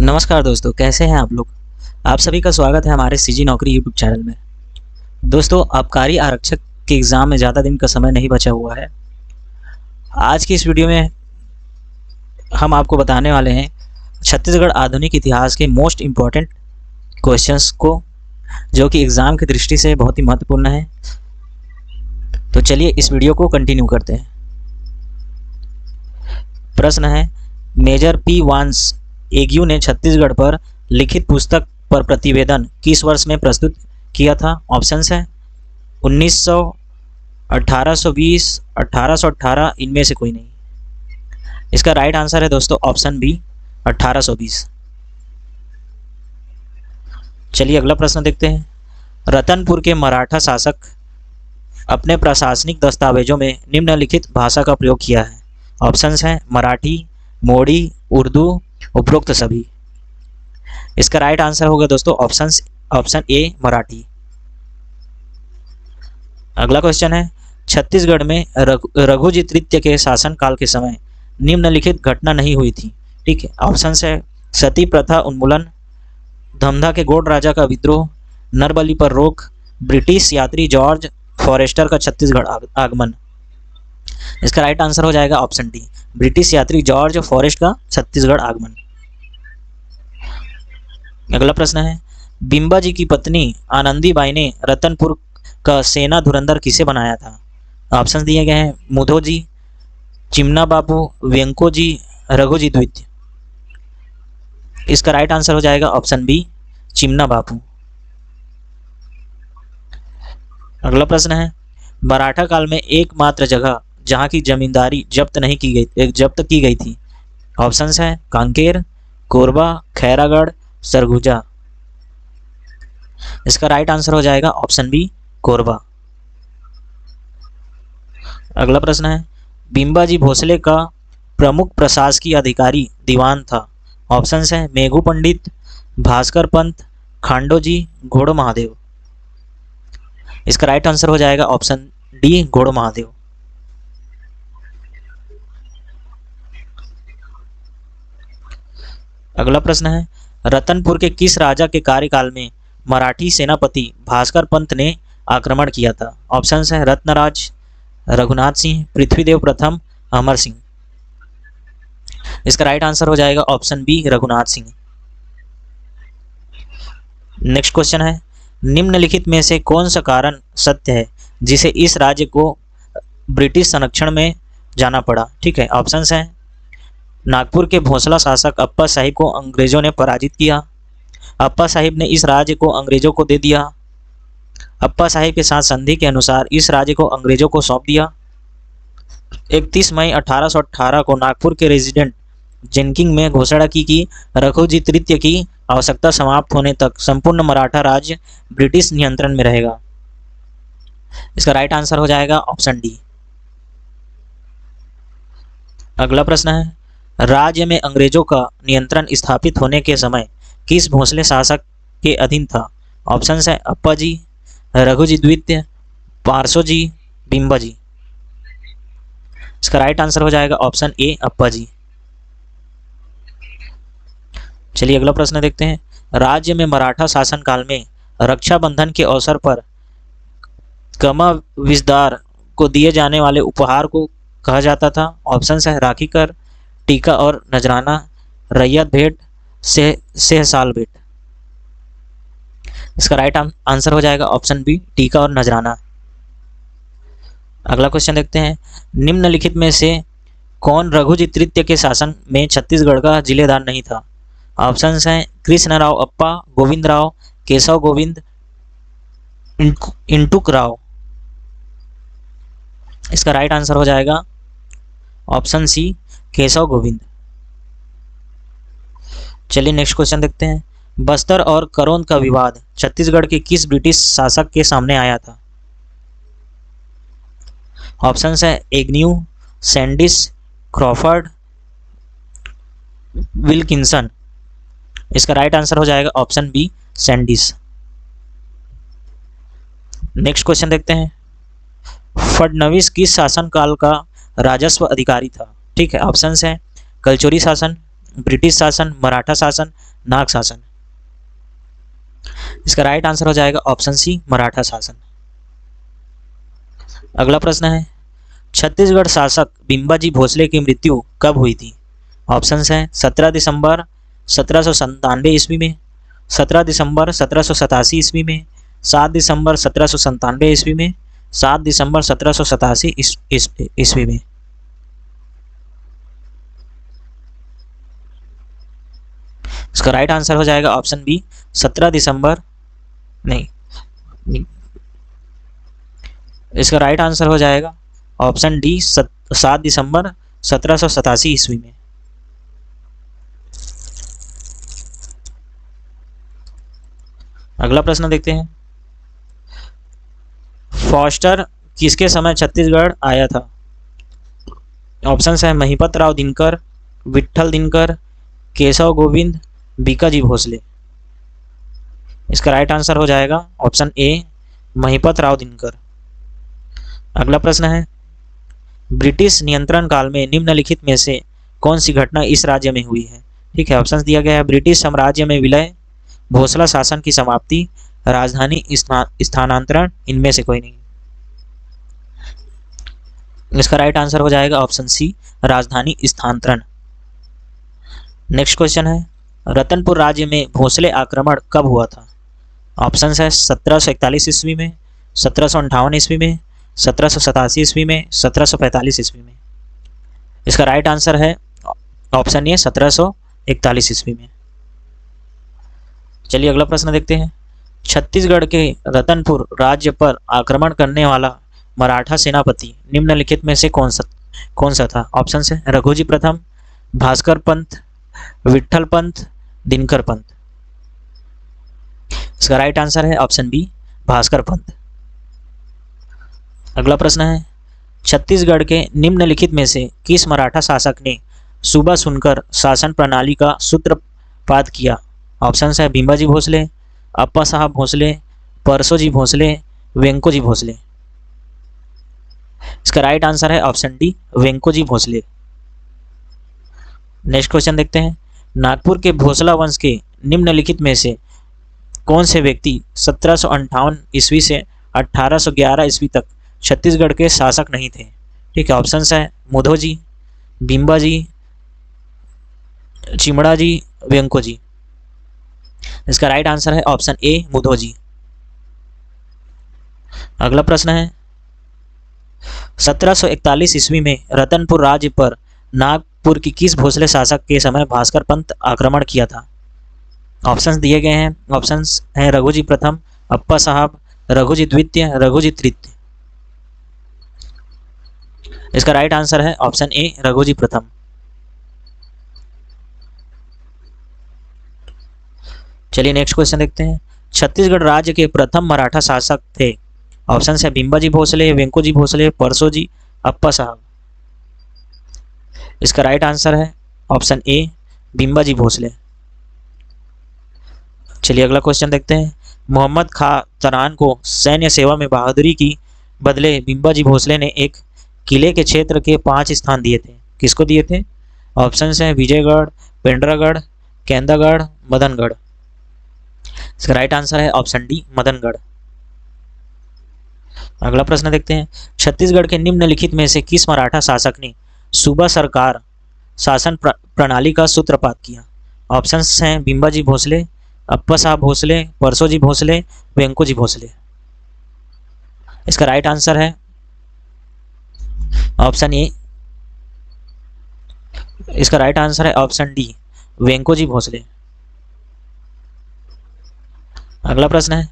नमस्कार दोस्तों, कैसे हैं आप लोग। आप सभी का स्वागत है हमारे सीजी नौकरी यूट्यूब चैनल में। दोस्तों, आबकारी आरक्षक के एग्ज़ाम में ज़्यादा दिन का समय नहीं बचा हुआ है। आज की इस वीडियो में हम आपको बताने वाले हैं छत्तीसगढ़ आधुनिक इतिहास के मोस्ट इम्पॉर्टेंट क्वेश्चंस को, जो कि एग्ज़ाम की दृष्टि से बहुत ही महत्वपूर्ण है। तो चलिए इस वीडियो को कंटिन्यू करते हैं। प्रश्न है, मेजर पी वांस एग्यू ने छत्तीसगढ़ पर लिखित पुस्तक पर प्रतिवेदन किस वर्ष में प्रस्तुत किया था। ऑप्शंस है 1900, 1820, 1818, इनमें से कोई नहीं। इसका राइट आंसर है दोस्तों ऑप्शन बी 1820। चलिए अगला प्रश्न देखते हैं। रतनपुर के मराठा शासक अपने प्रशासनिक दस्तावेजों में निम्नलिखित भाषा का प्रयोग किया है। ऑप्शंस हैं मराठी, मोड़ी, उर्दू, उपरोक्त सभी। इसका राइट आंसर होगा दोस्तों ऑप्शन ए मराठी। अगला क्वेश्चन है, छत्तीसगढ़ में रघुजी तृतीय के शासनकाल के समय निम्नलिखित घटना नहीं हुई थी। ठीक है, ऑप्शंस है सती प्रथा उन्मूलन, धमधा के गोंड राजा का विद्रोह, नरबली पर रोक, ब्रिटिश यात्री जॉर्ज फॉरेस्टर का छत्तीसगढ़ आगमन। इसका राइट आंसर हो जाएगा ऑप्शन डी, ब्रिटिश यात्री जॉर्ज फॉरेस्ट का छत्तीसगढ़ आगमन। अगला प्रश्न है, बिंबा जी की पत्नी आनंदीबाई ने रतनपुर का सेना धुरंधर किसे बनाया था। ऑप्शन दिए गए हैं मुधो जी, चिमना बाबू, वेंको जी, रघुजी द्वितीय। इसका राइट आंसर हो जाएगा ऑप्शन बी चिमना बाबू। अगला प्रश्न है, मराठा काल में एकमात्र जगह जहां की जमींदारी जब्त की गई थी। ऑप्शंस है कांकेर, कोरबा, खैरागढ़, सरगुजा। इसका राइट आंसर हो जाएगा ऑप्शन बी कोरबा। अगला प्रश्न है, बिंबाजी भोसले का प्रमुख प्रशासकीय अधिकारी दीवान था। ऑप्शंस है मेघू पंडित, भास्कर पंत, खांडोजी, घोड़ो महादेव। इसका राइट आंसर हो जाएगा ऑप्शन डी घोड़ो महादेव। अगला प्रश्न है, रतनपुर के किस राजा के कार्यकाल में मराठी सेनापति भास्कर पंत ने आक्रमण किया था। ऑप्शंस है रत्नराज, रघुनाथ सिंह, पृथ्वीदेव प्रथम, अमर सिंह। इसका राइट आंसर हो जाएगा option B Raghunath Singh. Next question है, निम्नलिखित में से कौन सा कारण सत्य है जिसे इस राज्य को ब्रिटिश संरक्षण में जाना पड़ा। ठीक है, ऑप्शंस हैं नागपुर के भोसला शासक अप्पा साहिब को अंग्रेजों ने पराजित किया, अप्पा साहिब ने इस राज्य को अंग्रेजों को दे दिया, अप्पा साहिब के साथ संधि के अनुसार इस राज्य को अंग्रेजों को सौंप दिया, 31 मई 1818 को नागपुर के रेजिडेंट जेनकिंग में घोषणा की कि रघुजी तृतीय की आवश्यकता समाप्त होने तक संपूर्ण मराठा राज्य ब्रिटिश नियंत्रण में रहेगा। इसका राइट आंसर हो जाएगा ऑप्शन डी। अगला प्रश्न है, राज्य में अंग्रेजों का नियंत्रण स्थापित होने के समय किस भोसले शासक के अधीन था। ऑप्शंस है अप्पा जी, रघुजी द्वितीय, पारसो जी, बिंबा जी। इसका राइट आंसर हो जाएगा ऑप्शन ए अप्पा जी। चलिए अगला प्रश्न देखते हैं, राज्य में मराठा शासनकाल में रक्षाबंधन के अवसर पर कमा विजदार को दिए जाने वाले उपहार को कहा जाता था। ऑप्शंस है राखी कर, टीका और नजराना, रैयत भेंट, सेहसाल भेंट। इसका राइट आंसर हो जाएगा ऑप्शन बी टीका और नजराना। अगला क्वेश्चन देखते हैं, निम्नलिखित में से कौन रघुजी तृतीय के शासन में छत्तीसगढ़ का जिलेदार नहीं था। ऑप्शंस हैं कृष्णराव अप्पा, गोविंद राव, केशव गोविंद, इंटुक राव। इसका राइट आंसर हो जाएगा ऑप्शन सी केशव गोविंद। चलिए नेक्स्ट क्वेश्चन देखते हैं, बस्तर और करोंद का विवाद छत्तीसगढ़ के किस ब्रिटिश शासक के सामने आया था। ऑप्शंस है एग्न्यू, सैंडिस, क्रॉफर्ड, विल्किंसन। इसका राइट आंसर हो जाएगा option B Sandys. Next question देखते हैं, फडणवीस किस शासनकाल का राजस्व अधिकारी था। ठीक है, ऑप्शंस हैं कलचुरी शासन, ब्रिटिश शासन, मराठा शासन, नाग शासन। इसका राइट आंसर हो जाएगा ऑप्शन सी, मराठा शासन। अगला प्रश्न है, छत्तीसगढ़ शासक बिम्बाजी भोसले की मृत्यु कब हुई थी? ऑप्शंस हैं 17 दिसंबर 1797 ईस्वी में, 17 दिसंबर 1787 ईस्वी में, 7 दिसंबर 1797 ईस्वी में, 7 दिसंबर 1787 ईस्वी में। इसका राइट आंसर हो जाएगा ऑप्शन बी, 17 दिसंबर नहीं, इसका राइट आंसर हो जाएगा ऑप्शन डी, 7 दिसंबर 1787 ईस्वी में। अगला प्रश्न देखते हैं, फॉस्टर किसके समय छत्तीसगढ़ आया था? ऑप्शंस है महिपत राव दिनकर, विट्ठल दिनकर, केशव गोविंद, बीकाजी भोसले। इसका राइट आंसर हो जाएगा ऑप्शन ए, महिपत राव दिनकर। अगला प्रश्न है, ब्रिटिश नियंत्रण काल में निम्नलिखित में से कौन सी घटना इस राज्य में हुई है? ठीक है, ऑप्शन दिया गया है, ब्रिटिश साम्राज्य में विलय, भोसला शासन की समाप्ति, राजधानी स्थानांतरण, इनमें से कोई नहीं। इसका राइट आंसर हो जाएगा ऑप्शन सी, राजधानी स्थानांतरण। नेक्स्ट क्वेश्चन है, रतनपुर राज्य में भोसले आक्रमण कब हुआ था? ऑप्शंस है 1741 ईस्वी में, 1758 ईस्वी में, 1787 ईस्वी में, 1745 ईस्वी में। इसका राइट आंसर है ऑप्शन ए, 1741 ईस्वी में। चलिए अगला प्रश्न देखते हैं, छत्तीसगढ़ के रतनपुर राज्य पर आक्रमण करने वाला मराठा सेनापति निम्नलिखित में से कौन सा था? ऑप्शन है रघुजी प्रथम, भास्कर पंत, विट्ठल पंत, दिनकर पंत। इसका राइट आंसर है ऑप्शन बी, भास्कर पंत। अगला प्रश्न है, छत्तीसगढ़ के निम्नलिखित में से किस मराठा शासक ने सूबा सुनकर शासन प्रणाली का सूत्रपात किया? ऑप्शंस है भीमाजी भोसले, अप्पा साहब भोसले, परसोजी भोसले, वेंकोजी भोसले। इसका राइट आंसर है option D, Venkoji Bhosle. Next question देखते हैं, नागपुर के भोसला वंश के निम्नलिखित में से कौन से व्यक्ति 1758 ईस्वी से 1811 ईस्वी तक छत्तीसगढ़ के शासक नहीं थे? ठीक है, ऑप्शंस है मुधोजी, बिम्बाजी, चिमड़ाजी, वेंकोजी। इसका राइट आंसर है ऑप्शन ए, मुधोजी। अगला प्रश्न है, 1741 ईस्वी में रतनपुर राज्य पर नागपुर की किस भोसले शासक के समय भास्कर पंत आक्रमण किया था? ऑप्शंस दिए गए हैं, ऑप्शंस हैं रघुजी प्रथम, अप्पा साहब, रघुजी द्वितीय, रघुजी तृतीय। इसका राइट आंसर है ऑप्शन ए, रघुजी प्रथम। चलिए नेक्स्ट क्वेश्चन देखते हैं, छत्तीसगढ़ राज्य के प्रथम मराठा शासक थे? ऑप्शन है भीमाजी भोसले, वेंकोजी भोसले, परसोजी, अप्पा साहब। इसका राइट आंसर है ऑप्शन ए, भीमाजी भोसले। चलिए अगला क्वेश्चन देखते हैं, मोहम्मद खां तरान को सैन्य सेवा में बहादुरी की बदले भीमाजी भोसले ने एक किले के क्षेत्र के 5 स्थान दिए थे। किसको दिए थे? ऑप्शन हैं विजयगढ़, पेंड्रागढ़, केंदागढ़, मदनगढ़। इसका राइट आंसर है ऑप्शन डी, मदनगढ़। अगला प्रश्न देखते हैं, छत्तीसगढ़ के निम्नलिखित में से किस मराठा शासक ने सूबा सरकार शासन प्रणाली का सूत्रपात किया? ऑप्शंस हैं भीमाजी भोसले, अप्पा साहब भोसले, परसोजी भोसले, वेंकोजी भोसले। इसका राइट आंसर है ऑप्शन ए, इसका राइट आंसर है ऑप्शन डी, वेंकोजी भोसले। अगला प्रश्न है,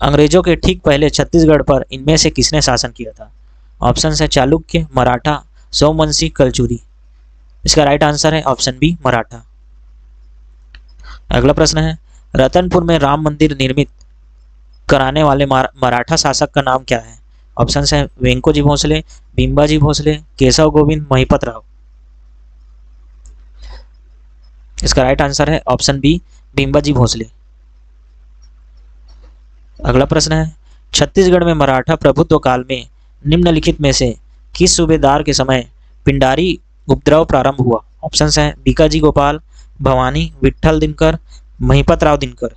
अंग्रेजों के ठीक पहले छत्तीसगढ़ पर इनमें से किसने शासन किया था? ऑप्शन है चालुक्य, मराठा, सोमवंशी, कलचुरी। इसका राइट आंसर है ऑप्शन बी, मराठा। अगला प्रश्न है, रतनपुर में राम मंदिर निर्मित कराने वाले मराठा शासक का नाम क्या है? ऑप्शन है वेंकोजी भोसले, भीमाजी भोसले, केशव गोविंद, महिपत राव। इसका राइट आंसर है ऑप्शन बी, भीमाजी भोसले। अगला प्रश्न है, छत्तीसगढ़ में मराठा प्रभुत्व काल में निम्नलिखित में से किस सूबेदार के समय पिंडारी उपद्रव प्रारंभ हुआ? ऑप्शन है बीकाजी गोपाल, भवानी, विट्ठल दिनकर, महिपत राव दिनकर।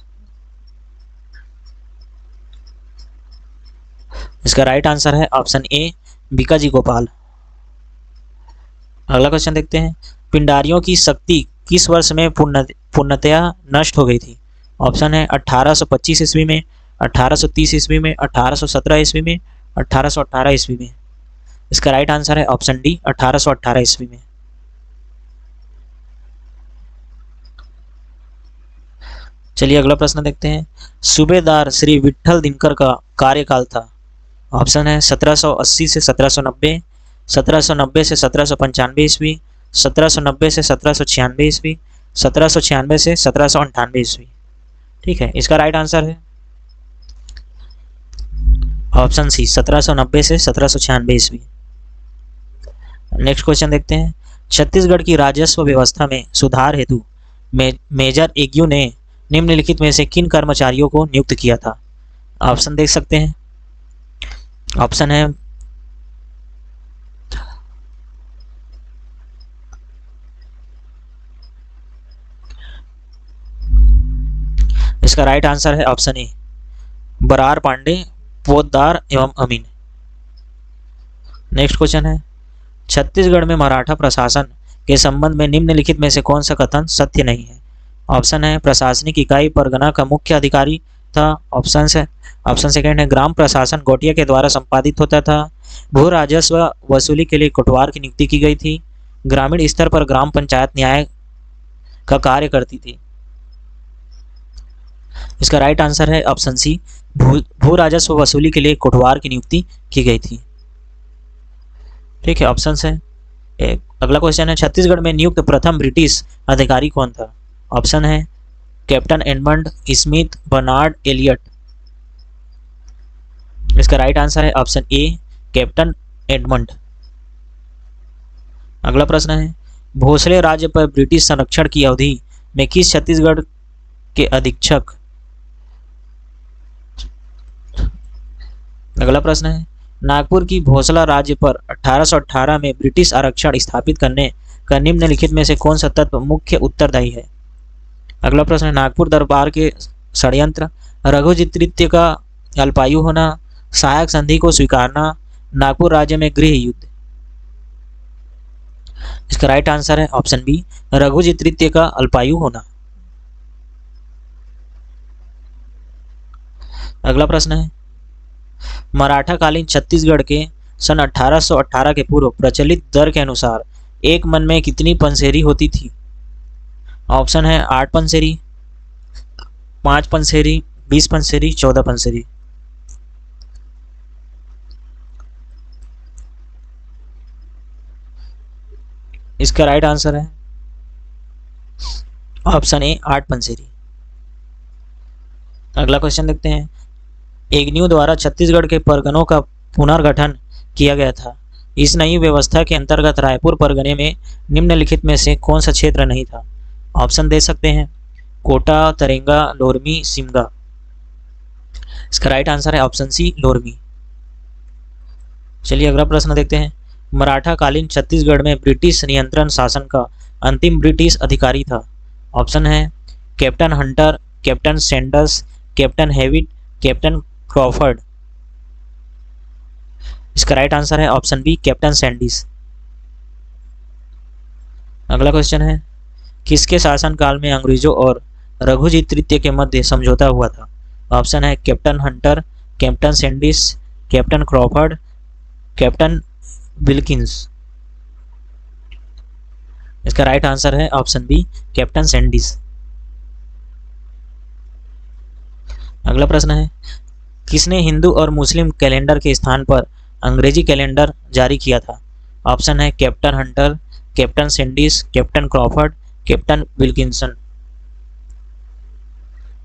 इसका राइट आंसर है ऑप्शन ए बीकाजी गोपाल। अगला क्वेश्चन देखते हैं, पिंडारियों की शक्ति किस वर्ष में पूर्णतया नष्ट हो गई थी? ऑप्शन है 1825 ईस्वी में, 1830 ईस्वी में, 1817 ईस्वी में, 1818 ईस्वी में। इसका राइट आंसर है ऑप्शन डी 1818 ईस्वी में। चलिए अगला प्रश्न देखते हैं, सूबेदार श्री विट्ठल दिनकर का कार्यकाल था? ऑप्शन है 1780 से 1790, 1790 से 1795 ईस्वी, 1790 से 1796 ईस्वी, 1796 से 1798 ईस्वी। ठीक है, इसका राइट आंसर है ऑप्शन सी 1790 से 1796 ईस्वी। नेक्स्ट क्वेश्चन देखते हैं, छत्तीसगढ़ की राजस्व व्यवस्था में सुधार हेतु मेजर एग्यू ने निम्नलिखित में से किन कर्मचारियों को नियुक्त किया था? ऑप्शन देख सकते हैं। ऑप्शन है इसका राइट आंसर है ऑप्शन ए बरार पांडे, पोद्दार एवं अमीन। नेक्स्ट क्वेश्चन है, छत्तीसगढ़ में मराठा प्रशासन के संबंध में निम्नलिखित में से कौन सा कथन सत्य नहीं है? ऑप्शन है प्रशासनिक इकाई परगना का मुख्य अधिकारी था। ऑप्शन सेकंड है ग्राम प्रशासन गोटिया के द्वारा संपादित होता था। भू राजस्व वसूली के लिए कोटवार की नियुक्ति की गई थी। ग्रामीण स्तर पर ग्राम पंचायत न्याय का कार्य करती थी। इसका राइट आंसर है ऑप्शन सी भू राजस्व वसूली के लिए कोटवार की नियुक्ति की गई थी। ठीक है, ऑप्शन है। अगला क्वेश्चन है, छत्तीसगढ़ में नियुक्त प्रथम ब्रिटिश अधिकारी कौन था? ऑप्शन है captain Edmund Smith, Bernard Elliot. इसका राइट आंसर है ऑप्शन ए कैप्टन एडमंड। अगला प्रश्न है, भोसले राज्य पर ब्रिटिश संरक्षण की अवधि में किस छत्तीसगढ़ के अधीक्षक? अगला प्रश्न है, नागपुर की भोसला राज्य पर 1818 में ब्रिटिश आरक्षण स्थापित करने का निम्नलिखित में से कौन सा तत्व मुख्य उत्तरदायी है? अगला प्रश्न है, नागपुर दरबार के षड्यंत्र, रघुजितृत्य का अल्पायु होना, सहायक संधि को स्वीकारना, नागपुर राज्य में गृह युद्ध। इसका राइट आंसर है ऑप्शन बी रघुजितृत्य का अल्पायु होना। अगला प्रश्न है, मराठा कालीन छत्तीसगढ़ के सन 1818 के पूर्व प्रचलित दर के अनुसार एक मन में कितनी पंसेरी होती थी? ऑप्शन है 8 पंसेरी, 5 पंसेरी, 20 पंसेरी, 14 पंसेरी। इसका राइट आंसर है ऑप्शन ए 8 पंसेरी। अगला क्वेश्चन देखते हैं, एग्न्यू द्वारा छत्तीसगढ़ के परगनों का पुनर्गठन किया गया था। इस नई व्यवस्था के अंतर्गत रायपुर परगने में निम्नलिखित में से कौन सा क्षेत्र नहीं था? ऑप्शन दे सकते हैं कोटा, तरेंगा, लोरमी, सिमगा। इसका राइट आंसर है ऑप्शन सी लोरमी। चलिए अगला प्रश्न देखते हैं, मराठा कालीन छत्तीसगढ़ में ब्रिटिश नियंत्रण शासन का अंतिम ब्रिटिश अधिकारी था। ऑप्शन है captain Hunter, captain Sanders, captain Hewitt, captain Crawford. इसका राइट आंसर है ऑप्शन बी कैप्टन सैंडिस। अगला क्वेश्चन है, किसके शासनकाल में अंग्रेजों और रघुजीत तृतीय के मध्य समझौता हुआ था? ऑप्शन है captain Hunter, captain Sandis, captain Crawford, captain Wilkins. इसका राइट आंसर है ऑप्शन बी कैप्टन सैंडिस। अगला प्रश्न है, किसने हिंदू और मुस्लिम कैलेंडर के स्थान पर अंग्रेजी कैलेंडर जारी किया था? ऑप्शन है captain Hunter, captain Sandis, captain Crawford, captain Wilkinson.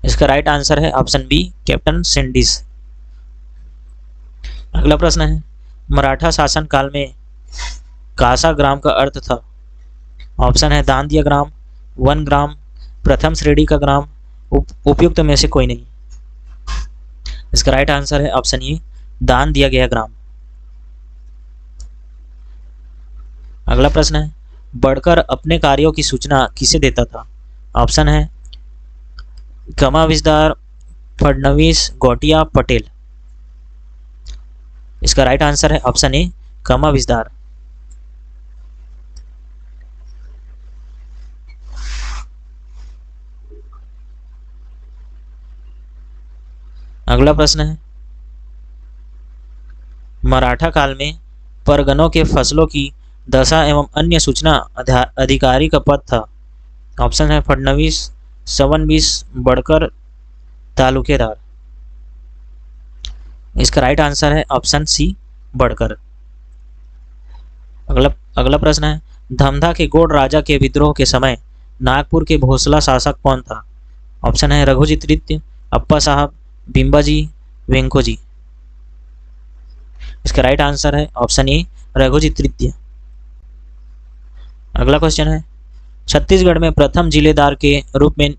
इसका राइट आंसर है ऑप्शन बी कैप्टन सैंडिस। अगला प्रश्न है, मराठा शासन काल में कासा ग्राम का अर्थ था? ऑप्शन है दान दिया ग्राम, वन ग्राम, प्रथम श्रेणी का ग्राम, उपयुक्त में से कोई नहीं। इसका राइट आंसर है ऑप्शन ए दान दिया गया ग्राम। अगला प्रश्न है, बढ़कर अपने कार्यों की सूचना किसे देता था? ऑप्शन है कमाविसदार, फडणवीस, गोटिया, पटेल। इसका राइट आंसर है ऑप्शन ए कमाविसदार। अगला प्रश्न है, मराठा काल में परगनों के फसलों की दशा एवं अन्य सूचना अधिकारी का पद था। ऑप्शन है फडणवीस, फडणवीस, बड़कर, तालुकेदार। इसका राइट आंसर है ऑप्शन सी बड़कर। अगला प्रश्न है, धमधा के गोड राजा के विद्रोह के समय नागपुर के भोसला शासक कौन था। ऑप्शन है रघुजी तृतीय, अप्पा साहब, बिंबाजी, वेंकोजी। इसका राइट आंसर है ऑप्शन ए रघुजी तृतीय। अगला क्वेश्चन है, छत्तीसगढ़ में प्रथम जिलेदार के रूप में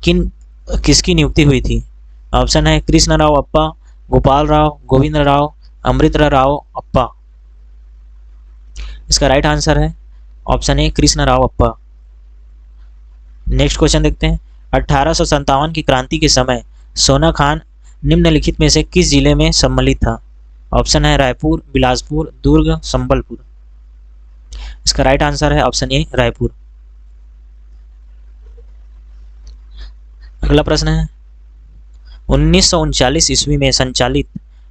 किसकी नियुक्ति हुई थी। ऑप्शन है कृष्णराव अप्पा, गोपाल राव, गोविंद राव, अमृतराव राव अप्पा। इसका राइट आंसर है ऑप्शन ए कृष्णराव अप्पा। नेक्स्ट क्वेश्चन देखते हैं, 1857 की क्रांति के समय सोना खान निम्नलिखित में से किस जिले में सम्मिलित था। ऑप्शन है रायपुर, बिलासपुर, दुर्ग, संबलपुर। इसका राइट आंसर है ऑप्शन ए रायपुर। अगला प्रश्न है, 1939 ईस्वी में संचालित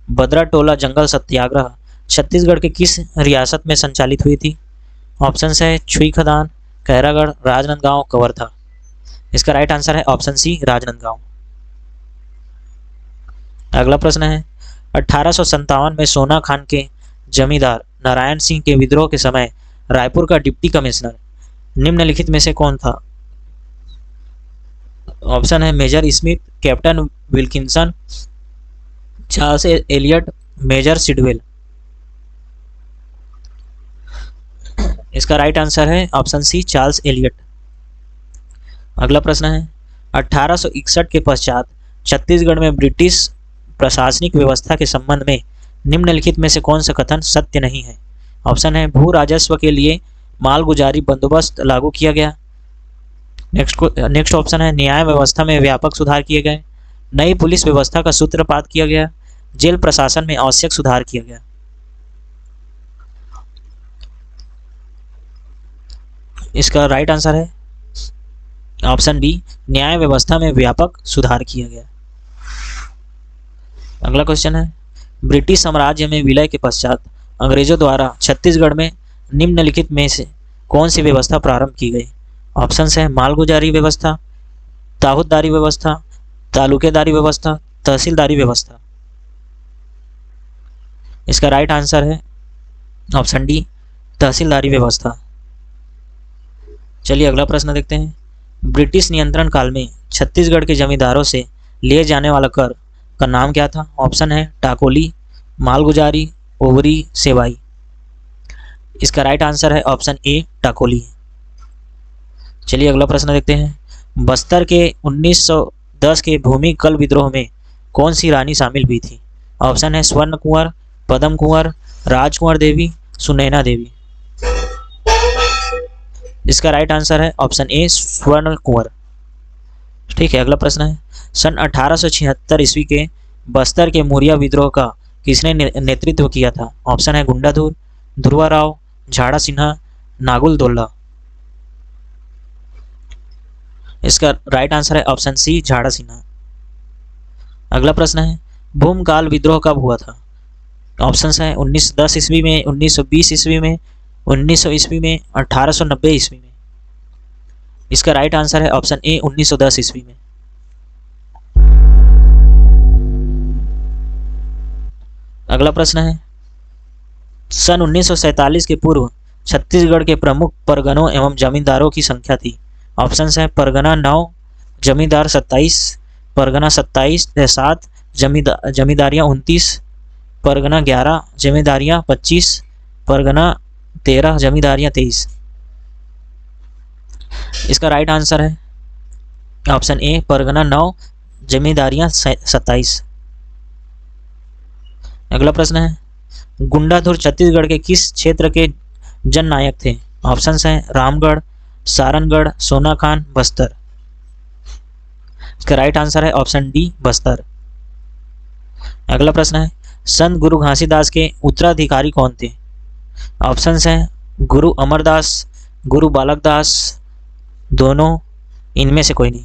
बदराटोला जंगल सत्याग्रह छत्तीसगढ़ के किस रियासत में संचालित हुई थी। ऑप्शन है छुई खदान, खैरागढ़, राजनांदगांव, कवर्धा। इसका राइट आंसर है ऑप्शन सी राजनांदगांव। अगला प्रश्न है, 1857 में सोना खान के जमींदार नारायण सिंह के विद्रोह के समय रायपुर का डिप्टी कमिश्नर निम्नलिखित में से कौन था। ऑप्शन है Major Smith, Captain Wilkinson, Charles Elliot, Major Sidwell. इसका राइट आंसर है ऑप्शन सी चार्ल्स एलियट। अगला प्रश्न है, 1861 के पश्चात छत्तीसगढ़ में ब्रिटिश प्रशासनिक व्यवस्था के संबंध में निम्नलिखित में से कौन सा कथन सत्य नहीं है। ऑप्शन है भू राजस्व के लिए मालगुजारी बंदोबस्त लागू किया गया। नेक्स्ट ऑप्शन है न्याय व्यवस्था में व्यापक सुधार किए गए, नई पुलिस व्यवस्था का सूत्रपात किया गया, जेल प्रशासन में आवश्यक सुधार किया गया। इसका राइट आंसर है ऑप्शन बी न्याय व्यवस्था में व्यापक सुधार किया गया। अगला क्वेश्चन है, ब्रिटिश साम्राज्य में विलय के पश्चात अंग्रेजों द्वारा छत्तीसगढ़ में निम्नलिखित में से कौन सी व्यवस्था प्रारंभ की गई। ऑप्शन है मालगुजारी व्यवस्था, ताहूतदारी व्यवस्था, तालुकेदारी व्यवस्था, तहसीलदारी व्यवस्था। इसका राइट आंसर है ऑप्शन डी तहसीलदारी व्यवस्था। चलिए अगला प्रश्न देखते हैं, ब्रिटिश नियंत्रण काल में छत्तीसगढ़ के जमींदारों से लिए जाने वाला कर का नाम क्या था। ऑप्शन है टाकोली, मालगुजारी, ओवरी, सेवाई। इसका राइट आंसर है ऑप्शन ए टाकोली। चलिए अगला प्रश्न देखते हैं, बस्तर के 1910 के भूमि कल विद्रोह में कौन सी रानी शामिल हुई थी। ऑप्शन है स्वर्ण कुंवर, पदम कुंवर, राजकुंवर देवी, सुनैना देवी। इसका राइट आंसर है ऑप्शन ए स्वर्ण कुंवर। ठीक है, अगला प्रश्न है, सन 1876 ईस्वी के बस्तर के मुरिया विद्रोह का किसने नेतृत्व किया था। ऑप्शन है गुंडाधुर, ध्रुवा राव, झाड़ा सिन्हा, नागुल दोल्ला। इसका राइट आंसर है ऑप्शन सी झाड़ा सिन्हा। अगला प्रश्न है, भूमकाल विद्रोह कब हुआ था। ऑप्शन है 1910 ईस्वी में, 1920 ईस्वी में, 1900 ईस्वी में, 1890 ईस्वी में। इसका राइट आंसर है ऑप्शन ए 1910 ईस्वी में। अगला प्रश्न है, सन 1947 के पूर्व छत्तीसगढ़ के प्रमुख परगनों एवं जमींदारों की संख्या थी। ऑप्शन है परगना 9, जमींदार 27, परगना 27 7, जमींदारियां 29, परगना 11, जमींदारियां 25, परगना 13, जमींदारियां 23। इसका राइट आंसर है ऑप्शन ए परगना 9, जमींदारियां 27। अगला प्रश्न है, गुंडाधुर छत्तीसगढ़ के किस क्षेत्र के जननायक थे। ऑप्शन है रामगढ़, सारनगढ़, सोनाखान, बस्तर। इसका राइट आंसर है ऑप्शन डी बस्तर। अगला प्रश्न है, संत गुरु घासीदास के उत्तराधिकारी कौन थे? ऑप्शंस हैं गुरु अमरदास, गुरु बालकदास, दोनों, इनमें से कोई नहीं।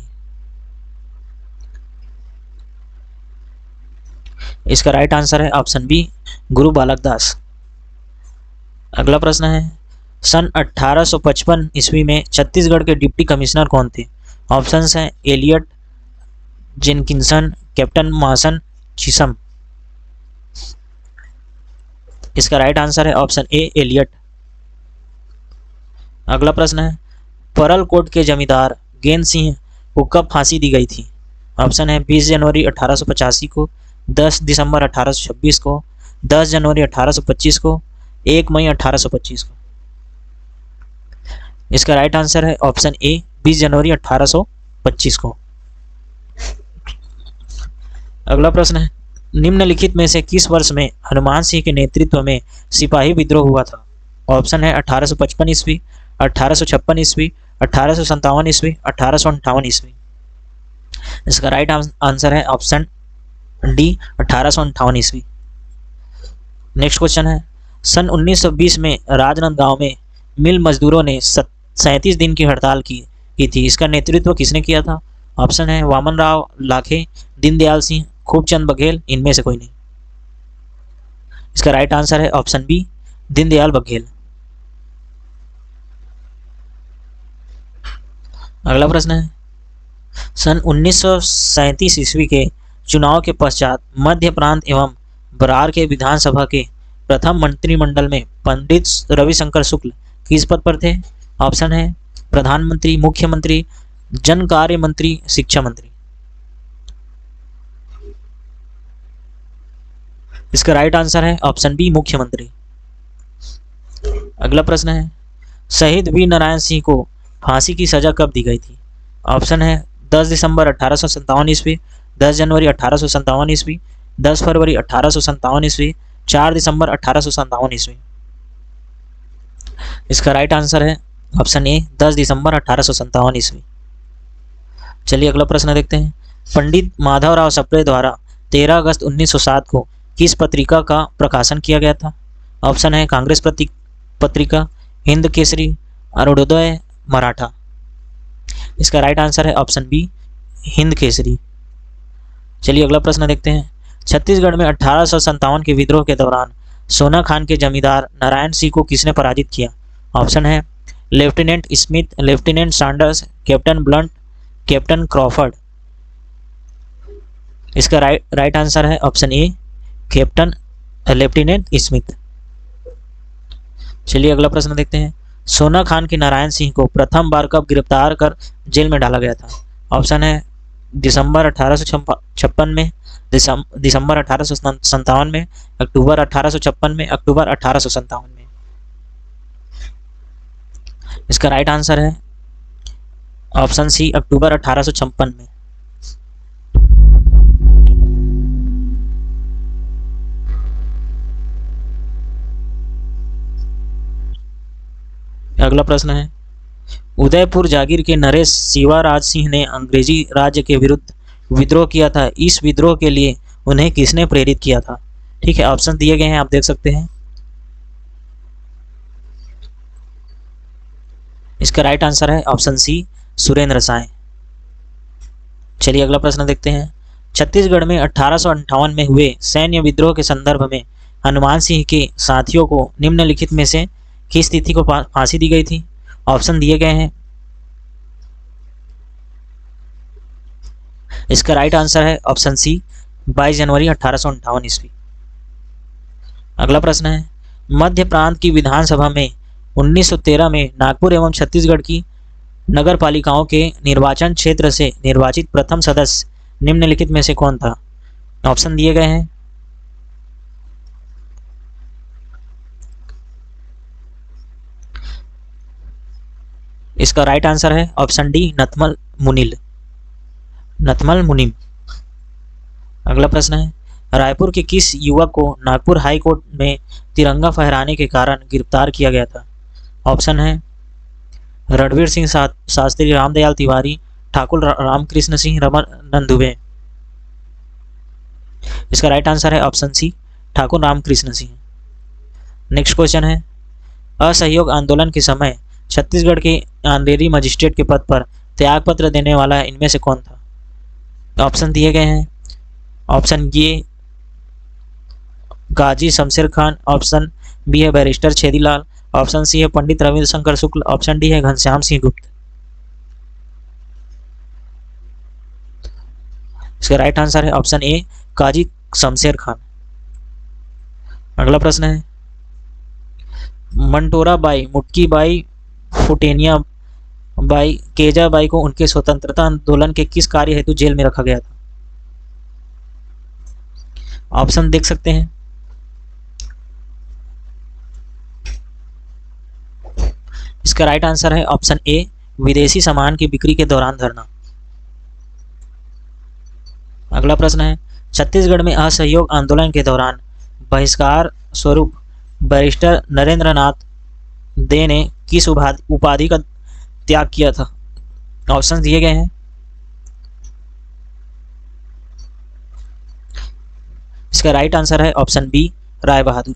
इसका राइट आंसर है ऑप्शन बी गुरु बालकदास। अगला प्रश्न है, सन 1855 ईस्वी में छत्तीसगढ़ के डिप्टी कमिश्नर कौन थे? ऑप्शंस हैं एलियट, जेनकिंसन, कैप्टन मासन, चिसम। इसका राइट आंसर है ऑप्शन ए एलियट। अगला प्रश्न है, परलकोट के जमींदार गेंद सिंह को कब फांसी दी गई थी? ऑप्शन है 20 जनवरी 1885 को, 10 दिसंबर 1826 को, 10 जनवरी 1825 को, 1 मई 1825 को। इसका राइट आंसर है ऑप्शन ए 20 जनवरी 1825 को। अगला प्रश्न है, निम्नलिखित में से किस वर्ष में हनुमान सिंह के नेतृत्व में सिपाही विद्रोह हुआ था? ऑप्शन है 1855 ईस्वी, 1856 ईस्वी, 1857 ईस्वी, 1858 ईस्वी। इसका राइट आंसर है ऑप्शन डी 1858 ईस्वी। नेक्स्ट क्वेश्चन है, सन 1920 में राजनांदगांव में मिल मजदूरों ने 37 दिन की हड़ताल की थी। इसका नेतृत्व किसने किया था? ऑप्शन है वामन राव लाखे, दीनदयाल सिंह, खूबचंद बघेल, इनमें से कोई नहीं। इसका राइट आंसर है ऑप्शन बी दीनदयाल बघेल। अगला प्रश्न है, सन 1937 ईस्वी के चुनाव के पश्चात मध्य प्रांत एवं बरार के विधानसभा के प्रथम मंत्रिमंडल में पंडित रविशंकर शुक्ल किस पद पर थे? ऑप्शन है प्रधानमंत्री, मुख्यमंत्री, जन कार्य मंत्री, शिक्षा मंत्री। इसका राइट आंसर है ऑप्शन बी मुख्यमंत्री। अगला प्रश्न है, शहीद वीर नारायण सिंह को फांसी की सजा कब दी गई थी? ऑप्शन है 10 दिसंबर 1857 ईस्वी, 10 जनवरी 1857 ईस्वी, 10 फरवरी 1857 ईस्वी, 4 दिसंबर 1857 ईस्वी। इसका राइट आंसर है ऑप्शन ए 10 दिसंबर 1857 ईस्वी। चलिए अगला प्रश्न देखते हैं, पंडित माधवराव सप्रे द्वारा 13 अगस्त 1907 को किस पत्रिका का प्रकाशन किया गया था? ऑप्शन है कांग्रेस पत्रिका, हिंद केसरी, अरुणोदय, मराठा। इसका राइट आंसर है ऑप्शन बी हिंद केसरी। चलिए अगला प्रश्न देखते हैं, छत्तीसगढ़ में 1857 के विद्रोह के दौरान सोना खान के जमींदार नारायण सिंह को किसने पराजित किया? ऑप्शन है lieutenant Smith, lieutenant Sanders, captain blunt, captain Crawford. इसका राइट आंसर है option A captain lieutenant Smith. चलिए अगला प्रश्न देखते हैं, सोना खान के नारायण सिंह को प्रथम बार कब गिरफ्तार कर जेल में डाला गया था? ऑप्शन है दिसंबर 1856 में, दिसंबर 1857 में, अक्टूबर 1856 में, अक्टूबर 1857 में। इसका राइट आंसर है ऑप्शन सी अक्टूबर 1856 में। अगला प्रश्न है, उदयपुर जागीर के नरेश शिवाराज सिंह ने अंग्रेजी राज्य के विरुद्ध विद्रोह किया था। इस विद्रोह के लिए उन्हें किसने प्रेरित किया था? ठीक है, ऑप्शन दिए गए हैं, आप देख सकते हैं। इसका राइट आंसर है ऑप्शन सी सुरेंद्र साय। चलिए अगला प्रश्न देखते हैं, छत्तीसगढ़ में 1858 में हुए सैन्य विद्रोह के संदर्भ में हनुमान सिंह के साथियों को निम्नलिखित में से किस तिथि को फांसी दी गई थी? ऑप्शन दिए गए हैं। इसका राइट आंसर है ऑप्शन सी 22 जनवरी 1858 ईस्वी। अगला प्रश्न है, मध्य प्रांत की विधानसभा में 1913 में नागपुर एवं छत्तीसगढ़ की नगर पालिकाओं के निर्वाचन क्षेत्र से निर्वाचित प्रथम सदस्य निम्नलिखित में से कौन था? ऑप्शन दिए गए हैं। इसका राइट आंसर है ऑप्शन डी नथमल मुनिम। अगला प्रश्न है, रायपुर के किस युवक को नागपुर हाई कोर्ट में तिरंगा फहराने के कारण गिरफ्तार किया गया था? ऑप्शन है रणवीर सिंह शास्त्री, रामदयाल तिवारी, ठाकुर रामकृष्ण सिंह, रमानंद दुबे। इसका राइट आंसर है option C, Thakur Ramkrishna Singh. Next question है, असहयोग आंदोलन के समय छत्तीसगढ़ के अंधेरी मजिस्ट्रेट के पद पर त्यागपत्र देने वाला इनमें से कौन था? ऑप्शन दिए गए हैं। Option A Ghazi Shamsher Khan, option B है बैरिस्टर छेदीलाल, ऑप्शन सी है पंडित रविशंकर शुक्ल, ऑप्शन डी है घनश्याम सिंह गुप्त। इसका राइट आंसर है ऑप्शन ए, काजी शमशेर खान। अगला प्रश्न है, मंटोरा बाई, मुटकी बाई, फुटेनिया बाई, केजा बाई को उनके स्वतंत्रता आंदोलन के किस कार्य हेतु जेल में रखा गया था? ऑप्शन देख सकते हैं। इसका राइट आंसर है ऑप्शन ए, विदेशी सामान की बिक्री के दौरान धरना। अगला प्रश्न है, छत्तीसगढ़ में असहयोग आंदोलन के दौरान बहिष्कार स्वरूप बैरिस्टर नरेंद्र नाथ दे ने किस उपाधि का त्याग किया था? ऑप्शन दिए गए हैं। इसका राइट आंसर है option B, Rai Bahadur.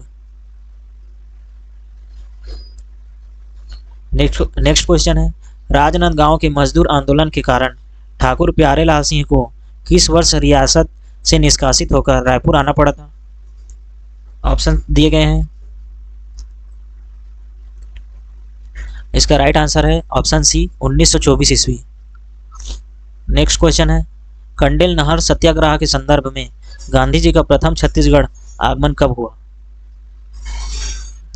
Next question है, राजनांदगांव के मजदूर आंदोलन के कारण ठाकुर प्यारेलाल सिंह को किस वर्ष रियासत से निष्कासित होकर रायपुर आना पड़ा था? ऑप्शन दिए गए हैं। इसका राइट आंसर है ऑप्शन सी, 1924 ईस्वी। नेक्स्ट क्वेश्चन है, कंडेल नहर सत्याग्रह के संदर्भ में गांधी जी का प्रथम छत्तीसगढ़ आगमन कब हुआ?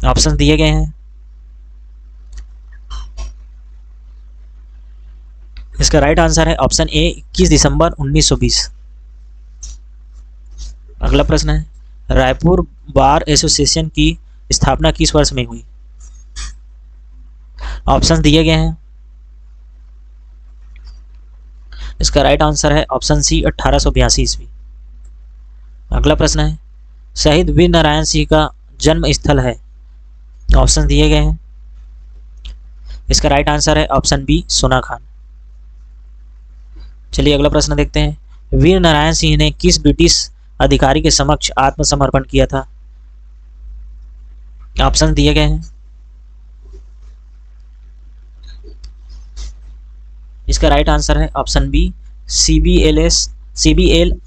ऑप्शन दिए गए हैं। इसका राइट आंसर है ऑप्शन ए, 21 दिसंबर 1920। अगला प्रश्न है, रायपुर बार एसोसिएशन की स्थापना किस वर्ष में हुई? ऑप्शन दिए गए हैं। इसका राइट आंसर है ऑप्शन सी, 1882 ईस्वी। अगला प्रश्न है, शहीद वीर नारायण सिंह का जन्म स्थल है? ऑप्शन दिए गए हैं। इसका राइट आंसर है ऑप्शन बी, सोनाखान। चलिए अगला प्रश्न देखते हैं, वीर नारायण सिंह ने किस ब्रिटिश अधिकारी के समक्ष आत्मसमर्पण किया था? ऑप्शन दिए गए हैं। इसका राइट आंसर है ऑप्शन बी, CBL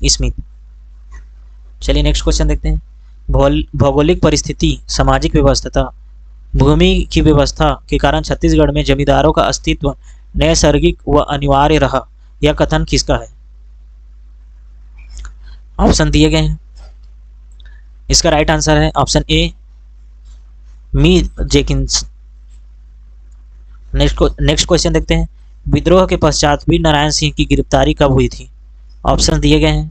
स्मिथ। चलिए नेक्स्ट क्वेश्चन देखते हैं, भौगोलिक परिस्थिति, सामाजिक व्यवस्था, भूमि की व्यवस्था के कारण छत्तीसगढ़ में जमींदारों का अस्तित्व नैसर्गिक व अनिवार्य रहा, यह कथन किसका है? ऑप्शन दिए गए हैं। इसका राइट आंसर है ऑप्शन ए, मी जेकिंस। नेक्स्ट क्वेश्चन देखते हैं, विद्रोह के पश्चात वीर नारायण सिंह की गिरफ्तारी कब हुई थी? ऑप्शन दिए गए हैं।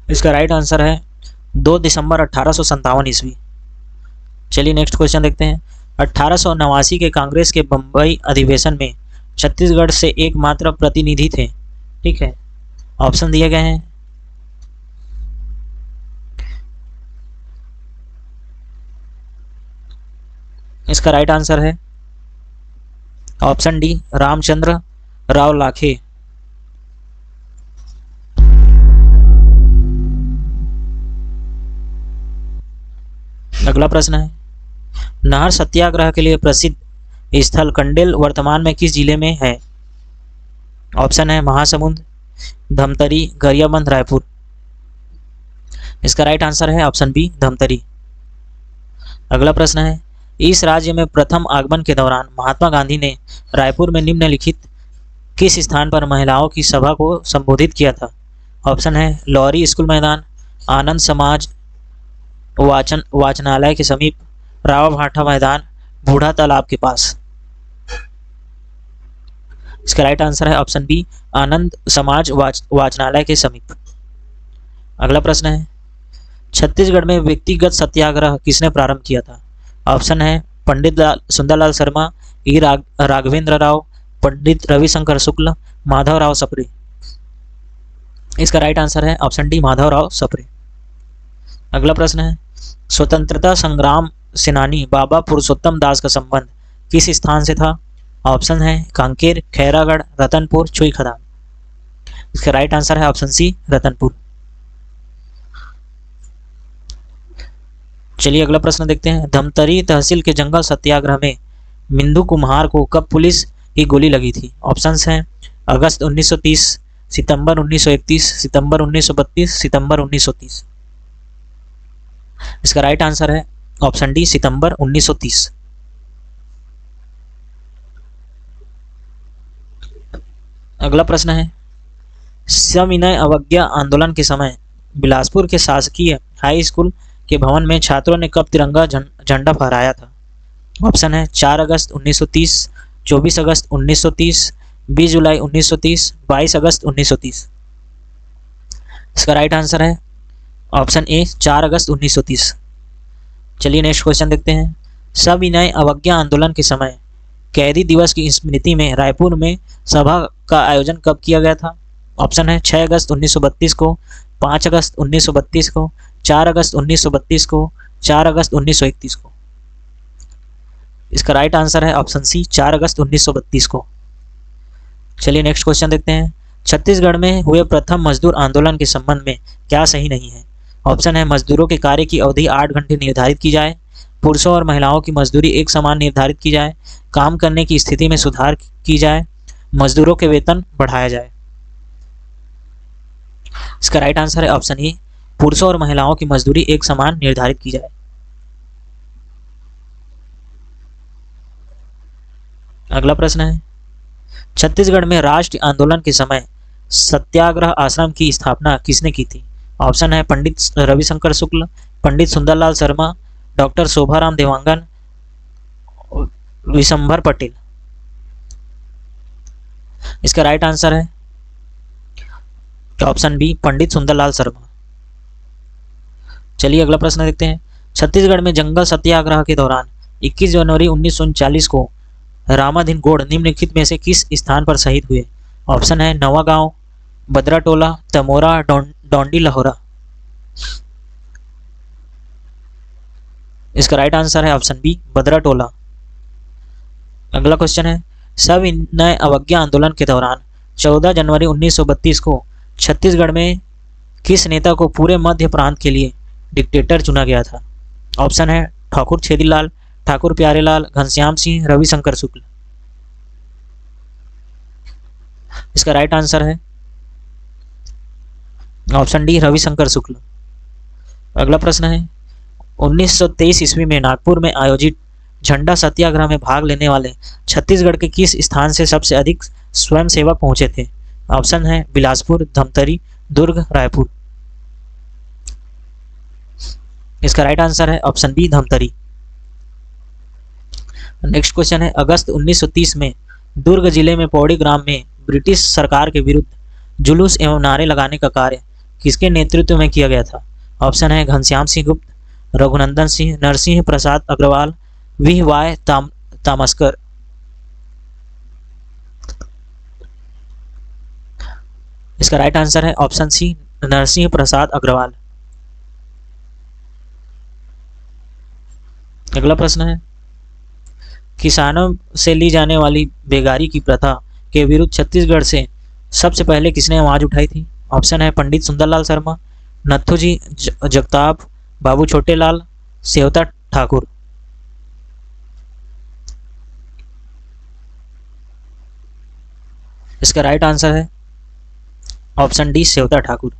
इसका राइट आंसर है 2 दिसंबर 1857 ईस्वी। चलिए नेक्स्ट क्वेश्चन देखते हैं, 1889 के कांग्रेस के बम्बई अधिवेशन में छत्तीसगढ़ से एकमात्र प्रतिनिधि थे, ठीक है। ऑप्शन दिए गए हैं। इसका राइट आंसर है ऑप्शन डी, रामचंद्र राव लाखे। अगला प्रश्न है, नहर सत्याग्रह के लिए प्रसिद्ध स्थल कंडेल वर्तमान में किस जिले में है? ऑप्शन है महासमुंद, धमतरी, गरियाबंद, रायपुर। इसका राइट आंसर है ऑप्शन बी, धमतरी। अगला प्रश्न है, इस राज्य में प्रथम आगमन के दौरान महात्मा गांधी ने रायपुर में निम्नलिखित किस स्थान पर महिलाओं की सभा को संबोधित किया था? ऑप्शन है लौरी स्कूल मैदान, आनंद समाज वाचनालय के समीप, राव भाठा मैदान, बूढ़ा तालाब के पास। इसका राइट आंसर है ऑप्शन बी, आनंद समाज वाचनालय के समीप। अगला प्रश्न है, छत्तीसगढ़ में व्यक्तिगत सत्याग्रह किसने प्रारंभ किया था? ऑप्शन है पंडित सुंदरलाल शर्मा, ई राघवेंद्र राव, पंडित रविशंकर शुक्ल, माधवराव सप्रे। इसका राइट आंसर है ऑप्शन डी, माधवराव सप्रे। अगला प्रश्न है, स्वतंत्रता संग्राम सेनानी बाबा पुरुषोत्तम दास का संबंध किस स्थान से था? ऑप्शन है कांकेर, खैरागढ़, रतनपुर, चुई खदान। इसका राइट आंसर है ऑप्शन सी, रतनपुर। चलिए अगला प्रश्न देखते हैं, धमतरी तहसील के जंगल सत्याग्रह में मिंदू कुम्हार को कब पुलिस की गोली लगी थी? ऑप्शंस हैं अगस्त 1930, सितंबर 1931, सितंबर 1932, सितंबर 1930। इसका राइट आंसर है ऑप्शन डी, सितंबर 1930। अगला प्रश्न है, सविनय अवज्ञा आंदोलन के समय बिलासपुर के शासकीय हाई स्कूल के भवन में छात्रों ने कब तिरंगा झंडा फहराया था? ऑप्शन है 4 अगस्त 1930, 24 अगस्त 1930, 20 जुलाई 1930, 22 अगस्त 1930। इसका राइट आंसर है ऑप्शन ए, 4 अगस्त 1930। चलिए नेक्स्ट क्वेश्चन देखते हैं, सविनय अवज्ञा आंदोलन के समय कैदी दिवस की स्मृति में रायपुर में सभा का आयोजन कब किया गया था? ऑप्शन है 6 अगस्त 1932 को, 5 अगस्त 1932 को, 4 अगस्त 1932 को, 4 अगस्त 1931 को। इसका राइट आंसर है ऑप्शन सी, 4 अगस्त 1932 को। चलिए नेक्स्ट क्वेश्चन देखते हैं, छत्तीसगढ़ में हुए प्रथम मजदूर आंदोलन के संबंध में क्या सही नहीं है? ऑप्शन है मजदूरों के कार्य की अवधि 8 घंटे निर्धारित की जाए, पुरुषों और महिलाओं की मजदूरी एक समान निर्धारित की जाए, काम करने की स्थिति में सुधार की जाए, मजदूरों के वेतन बढ़ाया जाए। इसका राइट आंसर है ऑप्शन ए, पुरुषों और महिलाओं की मजदूरी एक समान निर्धारित की जाए। अगला प्रश्न है, छत्तीसगढ़ में राष्ट्रीय आंदोलन के समय सत्याग्रह आश्रम की स्थापना किसने की थी? ऑप्शन है पंडित रविशंकर शुक्ल, पंडित सुंदरलाल शर्मा, डॉक्टर शोभाराम देवांगन, विशंभर पटेल। इसका राइट आंसर है ऑप्शन बी, पंडित सुंदरलाल शर्मा। चलिए अगला प्रश्न देखते हैं, छत्तीसगढ़ में जंगल सत्याग्रह के दौरान 21 जनवरी 1939 को रामाधीन गौड़ निम्नलिखित में से किस स्थान पर शहीद हुए? ऑप्शन है नवागांव, बदराटोला, तमोरा, डोंडी लहोरा। इसका राइट आंसर है ऑप्शन बी, बदराटोला। अगला क्वेश्चन है, सविनय अवज्ञा आंदोलन के दौरान 14 जनवरी 1932 को छत्तीसगढ़ में किस नेता को पूरे मध्य प्रांत के लिए डिक्टेटर चुना गया था? ऑप्शन है ठाकुर छेदीलाल, ठाकुर प्यारेलाल, घनश्याम सिंह, रविशंकर शुक्ल। इसका राइट आंसर है ऑप्शन डी, रविशंकर शुक्ल। अगला प्रश्न है, 1923 ईस्वी में नागपुर में आयोजित झंडा सत्याग्रह में भाग लेने वाले छत्तीसगढ़ के किस स्थान से सबसे अधिक स्वयंसेवक पहुंचे थे? ऑप्शन है बिलासपुर, धमतरी, दुर्ग, रायपुर। इसका राइट आंसर है option B, Dhamtari. Next question है, अगस्त 1930 में दुर्ग जिले में पौड़ी ग्राम में ब्रिटिश सरकार के विरुद्ध जुलूस एवं नारे लगाने का कार्य किसके नेतृत्व में किया गया था? ऑप्शन है घनश्याम सिंह गुप्त, रघुनंदन सिंह, नरसिंह प्रसाद अग्रवाल, वी.वाई. तामस्कर। इसका राइट आंसर है ऑप्शन सी, नरसिंह प्रसाद अग्रवाल। अगला प्रश्न है, किसानों से ली जाने वाली बेगारी की प्रथा के विरुद्ध छत्तीसगढ़ से सबसे पहले किसने आवाज उठाई थी? ऑप्शन है पंडित सुंदरलाल शर्मा, नथुजी जगताप, बाबू छोटेलाल, सेवता ठाकुर। इसका राइट आंसर है option D, Sevata Thakur.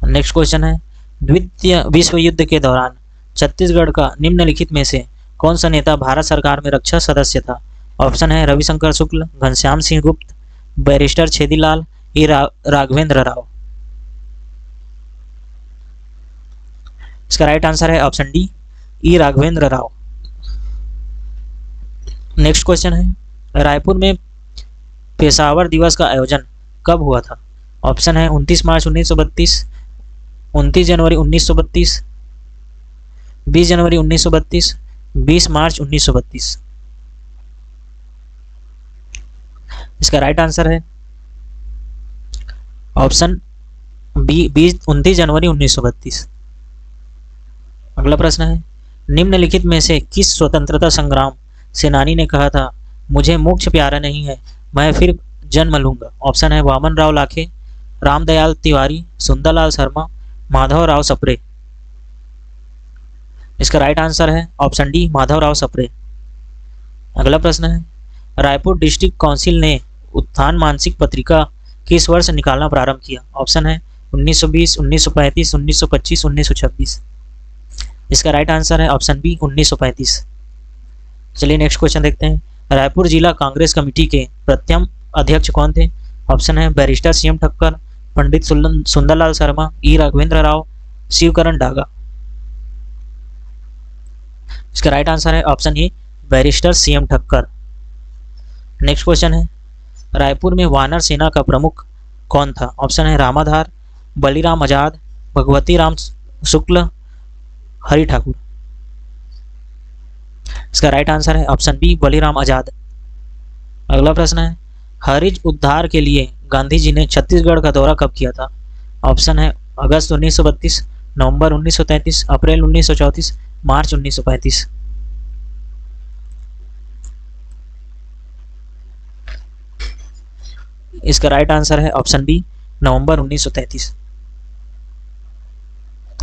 Next question है, द्वितीय विश्व युद्ध के दौरान छत्तीसगढ़ का निम्नलिखित में से कौन सा नेता भारत सरकार में रक्षा सदस्य था? ऑप्शन है रविशंकर शुक्ल, घनश्याम सिंह गुप्त, बैरिस्टर छेदीलाल, राघवेंद्र राव। इसका राइट आंसर है ऑप्शन डी, ई राघवेंद्र राव। नेक्स्ट क्वेश्चन है, रायपुर में पेशावर दिवस का आयोजन कब हुआ था? ऑप्शन है 29 मार्च 1932, 29 जनवरी 1932, 20 जनवरी 1932, 20 मार्च 1932। इसका राइट आंसर है ऑप्शन बी, 29 जनवरी 1932। अगला प्रश्न है, निम्नलिखित में से किस स्वतंत्रता संग्राम सेनानी ने कहा था, मुझे मोक्ष प्यारा नहीं है, मैं फिर जन्म लूंगा? ऑप्शन है वामन राव लाखे, रामदयाल तिवारी, सुंदरलाल शर्मा, माधवराव सप्रे। इसका राइट आंसर है ऑप्शन डी, माधवराव सप्रे। अगला प्रश्न है, रायपुर डिस्ट्रिक्ट काउंसिल ने उत्थान मासिक पत्रिका किस वर्ष निकालना प्रारंभ किया? ऑप्शन है 1920, 1935, 1925, 1926। इसका राइट आंसर है ऑप्शन बी, 1935। चलिए नेक्स्ट क्वेश्चन देखते हैं, रायपुर जिला कांग्रेस कमेटी के प्रथम अध्यक्ष कौन थे? ऑप्शन है बैरिस्टर सीएम ठक्कर, पंडित सुंदरलाल शर्मा, ई राघवेंद्र राव, शिवकरण डागा। इसका राइट आंसर है ऑप्शन ए, barrister CM Thakkar. Next question है, रायपुर में वानर सेना का प्रमुख कौन था? ऑप्शन है रामाधार, बलीराम आजाद, भगवती राम शुक्ल, हरि ठाकुर। इसका राइट आंसर है ऑप्शन बी, बलीराम आजाद। अगला प्रश्न है, हरिज उद्धार के लिए गांधी जी ने छत्तीसगढ़ का दौरा कब किया था? ऑप्शन है अगस्त 1932, नवंबर 1933, अप्रैल 1934, मार्च 1935। इसका राइट आंसर है ऑप्शन बी, नवंबर 1933।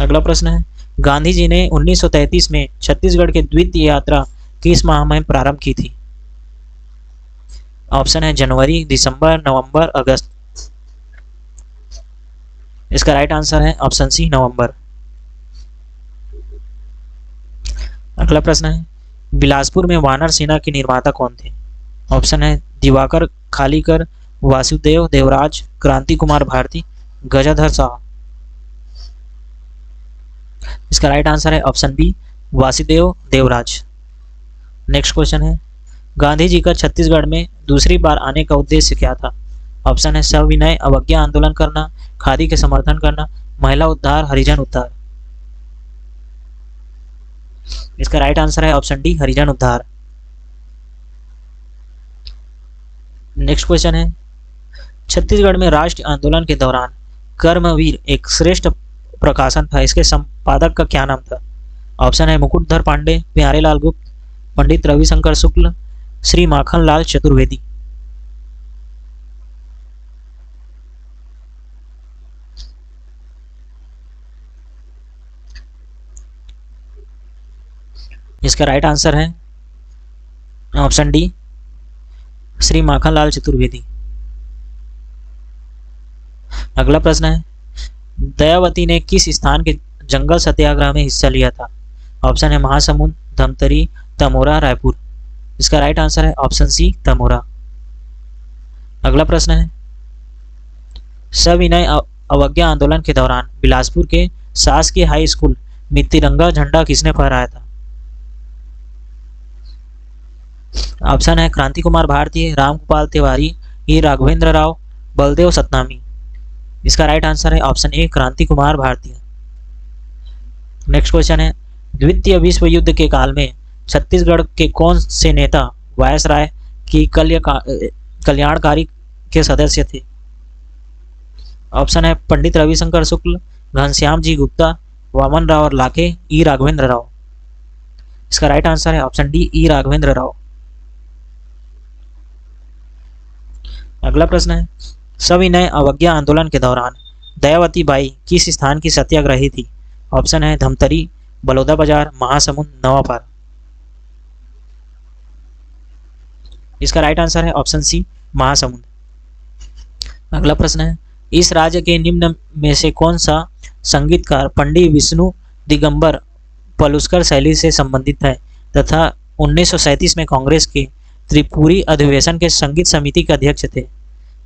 अगला प्रश्न है, गांधी जी ने 1933 में छत्तीसगढ़ की द्वितीय यात्रा किस माह में प्रारंभ की थी? ऑप्शन है जनवरी, दिसंबर, नवंबर, अगस्त। इसका राइट आंसर है ऑप्शन सी, नवंबर। अगला प्रश्न है, बिलासपुर में वानर सेना के निर्माता कौन थे? ऑप्शन है दिवाकर खालीकर, वासुदेव देवराज, क्रांति कुमार भारती, गजाधर शाह। इसका राइट आंसर है option B, Vasudev Devraj. Next question है, गांधी जी का छत्तीसगढ़ में दूसरी बार आने का उद्देश्य क्या था? ऑप्शन है सविनय अवज्ञा आंदोलन करना, खादी के समर्थन करना, महिला उद्धार, हरिजन उद्धार। इसका राइट आंसर है ऑप्शन डी, हरिजन उद्धार। नेक्स्ट क्वेश्चन है, छत्तीसगढ़ में राष्ट्रीय आंदोलन के दौरान कर्मवीर एक श्रेष्ठ प्रकाशन था, इसके संपादक का क्या नाम था? ऑप्शन है मुकुटधर पांडे, प्यारेलाल गुप्त, पंडित रविशंकर शुक्ल, श्री माखनलाल चतुर्वेदी। इसका राइट आंसर है ऑप्शन डी, श्री माखनलाल चतुर्वेदी। अगला प्रश्न है, दयावती ने किस स्थान के जंगल सत्याग्रह में हिस्सा लिया था? ऑप्शन है महासमुंद, धमतरी, तमोरा, रायपुर। इसका राइट आंसर है ऑप्शन सी, तमोरा। अगला प्रश्न है, सविनय अवज्ञा आंदोलन के दौरान बिलासपुर के शासकीय हाई स्कूल में तिरंगा झंडा किसने फहराया था? ऑप्शन है क्रांति कुमार भारती, रामगोपाल तिवारी, ई राघवेंद्र राव, बलदेव सतनामी। इसका राइट आंसर है ऑप्शन ए, क्रांति कुमार भारती। नेक्स्ट क्वेश्चन है, द्वितीय विश्व युद्ध के काल में छत्तीसगढ़ के कौन से नेता वायसराय की कल्याणकारी के सदस्य थे? ऑप्शन है पंडित रविशंकर शुक्ल, घनश्याम जी गुप्ता, वामन राव लाखे, ई राघवेंद्र राव। इसका राइट आंसर है ऑप्शन डी, ई राघवेंद्र राव। अगला प्रश्न है, सविनय अवज्ञा आंदोलन के दौरान दयावती बाई किस स्थान की सत्याग्रही थी? ऑप्शन है धमतरी, बलौदा बाजार, महासमुंद, नवापार। इसका राइट आंसर है ऑप्शन सी, महासमुंद। अगला प्रश्न है, इस राज्य के निम्न में से कौन सा संगीतकार पंडित विष्णु दिगंबर पलुस्कर शैली से संबंधित है तथा 1937 में कांग्रेस के त्रिपुरी अधिवेशन के संगीत समिति के अध्यक्ष थे?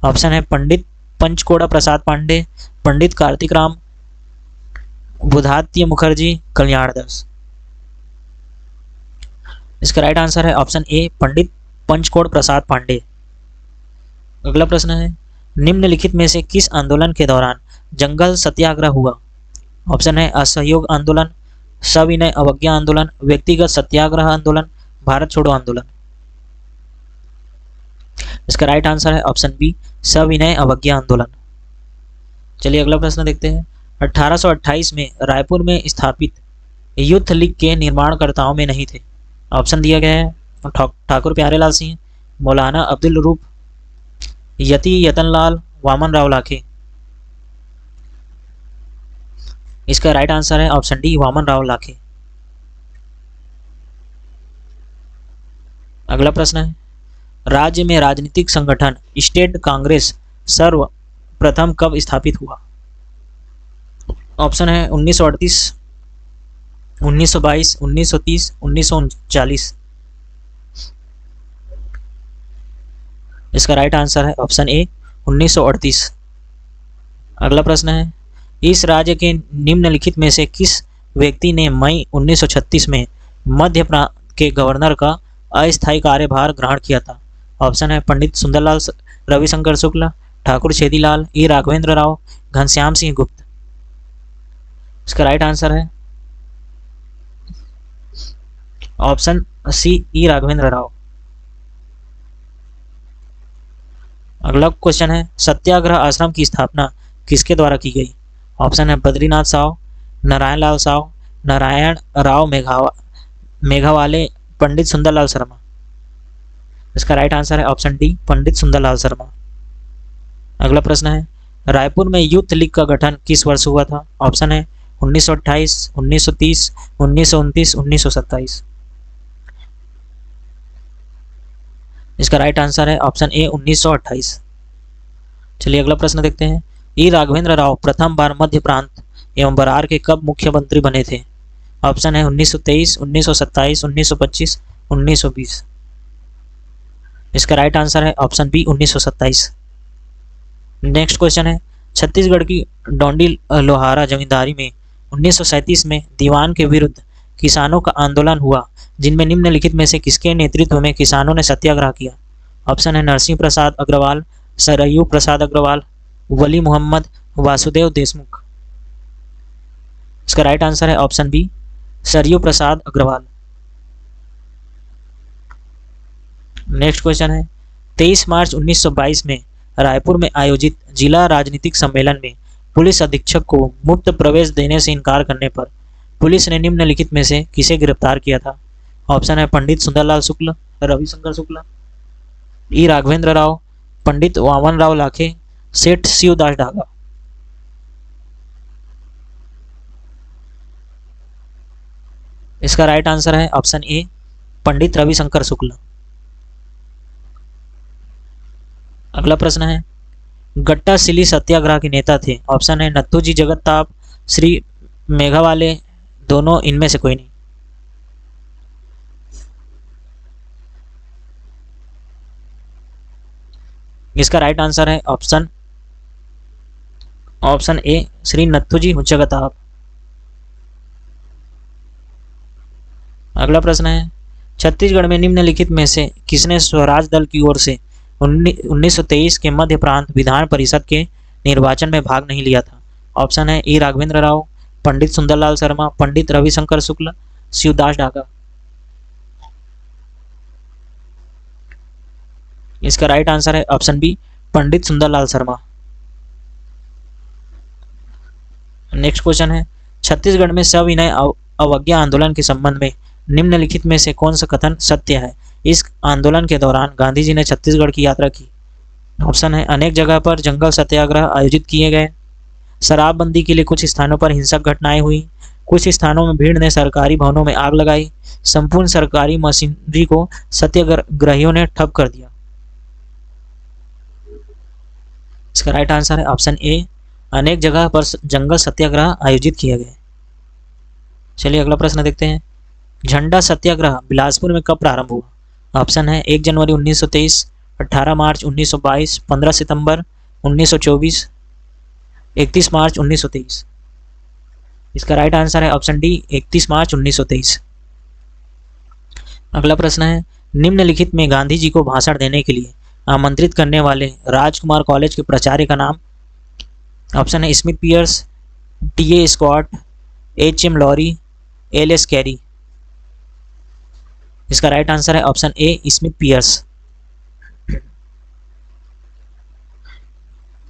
ऑप्शन है पंडित पंचकोड़ा प्रसाद पांडे, पंडित कार्तिक राम, बुधात्य मुखर्जी, कल्याण दास। इसका राइट आंसर है ऑप्शन ए, पंडित पंचकोड़ प्रसाद पांडे। अगला प्रश्न है, निम्नलिखित में से किस आंदोलन के दौरान जंगल सत्याग्रह हुआ? ऑप्शन है असहयोग आंदोलन, सविनय अवज्ञा आंदोलन, व्यक्तिगत सत्याग्रह आंदोलन, भारत छोड़ो आंदोलन। इसका राइट आंसर है ऑप्शन बी, सविनय अवज्ञा आंदोलन। चलिए अगला प्रश्न देखते हैं, 1828 में रायपुर में स्थापित यूथ लीग के निर्माणकर्ताओं में नहीं थे? ऑप्शन दिया गया है ठाकुर प्यारेलाल सिंह, मौलाना अब्दुल रूप, यति यतनलाल, वामन राव लाखे। इसका राइट आंसर है ऑप्शन डी, वामन राव लाखे। अगला प्रश्न है, राज्य में राजनीतिक संगठन स्टेट कांग्रेस सर्वप्रथम कब स्थापित हुआ? ऑप्शन है 1938, 1922, 1930, 1939। इसका राइट आंसर है ऑप्शन ए, 1938। अगला प्रश्न है, इस राज्य के निम्नलिखित में से किस व्यक्ति ने मई 1936 में मध्य प्रांत के गवर्नर का अस्थायी कार्यभार ग्रहण किया था? ऑप्शन है पंडित सुंदरलाल रविशंकर शुक्ला, ठाकुर छेदीलाल, ई राघवेंद्र राव, घनश्याम सिंह गुप्त। इसका राइट आंसर है ऑप्शन सी, ई राघवेंद्र राव। अगला क्वेश्चन है, सत्याग्रह आश्रम की स्थापना किसके द्वारा की गई? ऑप्शन है बद्रीनाथ साव, नारायण लाल साव, नारायण राव मेघावाले, पंडित सुंदरलाल शर्मा। इसका राइट आंसर है ऑप्शन डी, पंडित सुंदरलाल शर्मा। अगला प्रश्न है, रायपुर में यूथ लीग का गठन किस वर्ष हुआ था? ऑप्शन है 1928, 1930, 1929, 1927। इसका राइट आंसर है ऑप्शन ए, 1928। चलिए अगला प्रश्न देखते हैं, ई राघवेंद्र राव प्रथम बार मध्य प्रांत एवं बरार के कब मुख्यमंत्री बने थे? ऑप्शन है 1923, 1927, 1925, 1920। इसका राइट आंसर है ऑप्शन बी, 1927। नेक्स्ट क्वेश्चन है, छत्तीसगढ़ की डोंडी लोहारा जमींदारी में 1937 में दीवान के विरुद्ध किसानों का आंदोलन हुआ, जिनमें निम्नलिखित में से किसके नेतृत्व में किसानों ने सत्याग्रह किया? ऑप्शन है नरसिंह प्रसाद अग्रवाल, सरयू प्रसाद अग्रवाल, वली मोहम्मद, वासुदेव देशमुख। इसका राइट आंसर है ऑप्शन बी, सरयू प्रसाद अग्रवाल। नेक्स्ट क्वेश्चन है, 23 मार्च 1922 में रायपुर में आयोजित जिला राजनीतिक सम्मेलन में पुलिस अधीक्षक को मुफ्त प्रवेश देने से इनकार करने पर पुलिस ने निम्नलिखित में से किसे गिरफ्तार किया था? ऑप्शन है पंडित सुंदरलाल शुक्ल, रविशंकर शुक्ला, ई राघवेंद्र राव, पंडित वामन राव लाखे, सेठ शिवदास डागा। इसका राइट आंसर है ऑप्शन ए, पंडित रविशंकर शुक्ला। अगला प्रश्न है, गट्टा सिली सत्याग्रह के नेता थे? ऑप्शन है नत्थूजी जगताप, श्री मेघावाले, दोनों, इनमें से कोई नहीं। इसका राइट आंसर है ऑप्शन ए, श्री नत्थूजी जगताप। अगला प्रश्न है, छत्तीसगढ़ में निम्नलिखित में से किसने स्वराज दल की ओर से 1923 के मध्य प्रांत विधान परिषद के निर्वाचन में भाग नहीं लिया था? ऑप्शन है ई राघवेंद्र राव, पंडित सुंदरलाल शर्मा, पंडित रविशंकर शुक्ल, शिवदास डागा। इसका राइट आंसर है option B, Pandit Sundarlal Sharma. Next question है, छत्तीसगढ़ में सविनय अवज्ञा आंदोलन के संबंध में निम्नलिखित में से कौन सा कथन सत्य है? इस आंदोलन के दौरान गांधी जी ने छत्तीसगढ़ की यात्रा की। ऑप्शन है अनेक जगह पर जंगल सत्याग्रह आयोजित किए गए, शराबबंदी के लिए कुछ स्थानों पर हिंसक घटनाएं हुई, कुछ स्थानों में भीड़ ने सरकारी भवनों में आग लगाई, संपूर्ण सरकारी मशीनरी को सत्याग्रहियों ने ठप कर दिया। इसका राइट आंसर है ऑप्शन ए, अनेक जगह पर जंगल सत्याग्रह आयोजित किए गए। चलिए अगला प्रश्न देखते हैं, झंडा सत्याग्रह बिलासपुर में कब प्रारंभ हुआ? ऑप्शन है 1 जनवरी 1923, 18 मार्च 1922, 15 सितंबर 1924, 31 मार्च 1923। इसका राइट आंसर है ऑप्शन डी, 31 मार्च 1923। अगला प्रश्न है, निम्नलिखित में गांधी जी को भाषण देने के लिए आमंत्रित करने वाले राजकुमार कॉलेज के प्राचार्य का नाम? ऑप्शन है Smith Pierce, T A Scott, H M. Lowry, L S. Carey. इसका राइट आंसर है ऑप्शन ए, स्मिथ पियर्स।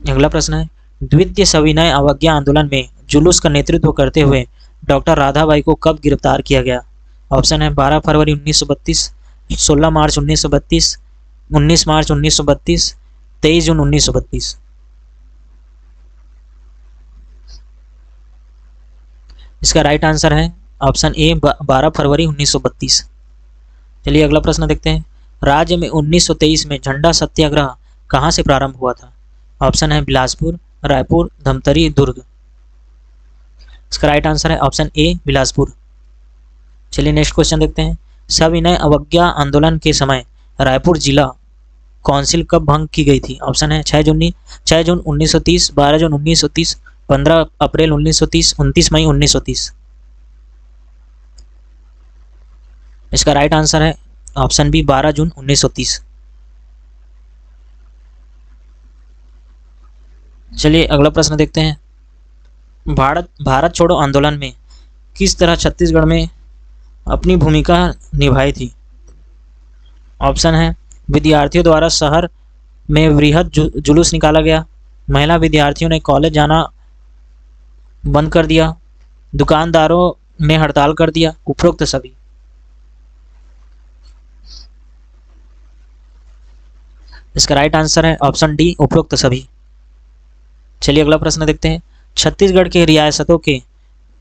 अगला प्रश्न है, द्वितीय सविनय अवज्ञा आंदोलन में जुलूस का नेतृत्व करते हुए डॉक्टर राधाबाई को कब गिरफ्तार किया गया? ऑप्शन है 12 फरवरी 1932, 16 मार्च 1932, 19 मार्च 1932, 23 जून 1932। इसका राइट आंसर है ऑप्शन ए 12 फरवरी 1932। चलिए अगला प्रश्न देखते हैं। राज्य में 1923 में झंडा सत्याग्रह कहाँ से प्रारंभ हुआ था? ऑप्शन है बिलासपुर, रायपुर, धमतरी, दुर्ग। इसका राइट आंसर है ऑप्शन ए बिलासपुर। चलिए नेक्स्ट क्वेश्चन देखते हैं। सविनय अवज्ञा आंदोलन के समय रायपुर जिला काउंसिल कब भंग की गई थी? ऑप्शन है 6 जून 1930, 12 जून 1930, 15 अप्रैल 1930, 29 मई 1930। इसका राइट आंसर है ऑप्शन बी 12 जून 1930। चलिए अगला प्रश्न देखते हैं। भारत छोड़ो आंदोलन में किस तरह छत्तीसगढ़ में अपनी भूमिका निभाई थी? ऑप्शन है विद्यार्थियों द्वारा शहर में वृहद जुलूस निकाला गया, महिला विद्यार्थियों ने कॉलेज जाना बंद कर दिया, दुकानदारों ने हड़ताल कर दिया, उपरोक्त सभी। इसका राइट आंसर है ऑप्शन डी उपरोक्त सभी। चलिए अगला प्रश्न देखते हैं। छत्तीसगढ़ के रियासतों के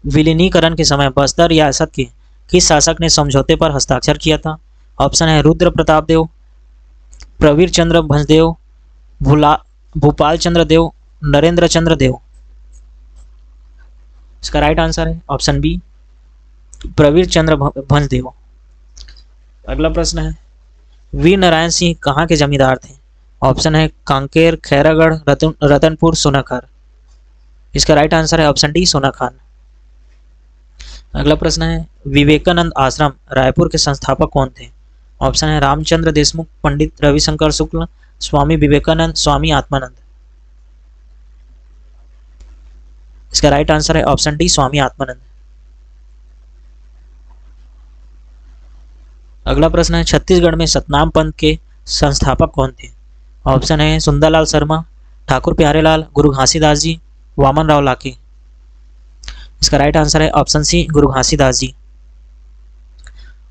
विलीनीकरण के समय बस्तर रियासत के किस शासक ने समझौते पर हस्ताक्षर किया था? ऑप्शन है रुद्र प्रताप देव, प्रवीर चंद्र भंजदेव, भूपाल चंद्र देव, नरेंद्र चंद्र देव। इसका राइट आंसर है ऑप्शन बी प्रवीर चंद्र भंजदेव। अगला प्रश्न है। वीर नारायण सिंह कहाँ के जमींदार थे? ऑप्शन है कांकेर, खैरागढ़, रतनपुर, सोनाखार। इसका राइट आंसर है ऑप्शन डी सोनाखान। अगला प्रश्न है। विवेकानंद आश्रम रायपुर के संस्थापक कौन थे? ऑप्शन है रामचंद्र देशमुख, पंडित रविशंकर शुक्ल, स्वामी विवेकानंद, स्वामी आत्मानंद। इसका राइट आंसर है ऑप्शन डी स्वामी आत्मानंद। अगला प्रश्न है। छत्तीसगढ़ में सतनाम पंथ के संस्थापक कौन थे? ऑप्शन है सुंदरलाल शर्मा, ठाकुर प्यारेलाल, गुरु घासीदास जी, वामन राव लाखे। इसका राइट आंसर है ऑप्शन सी गुरु घासीदास जी।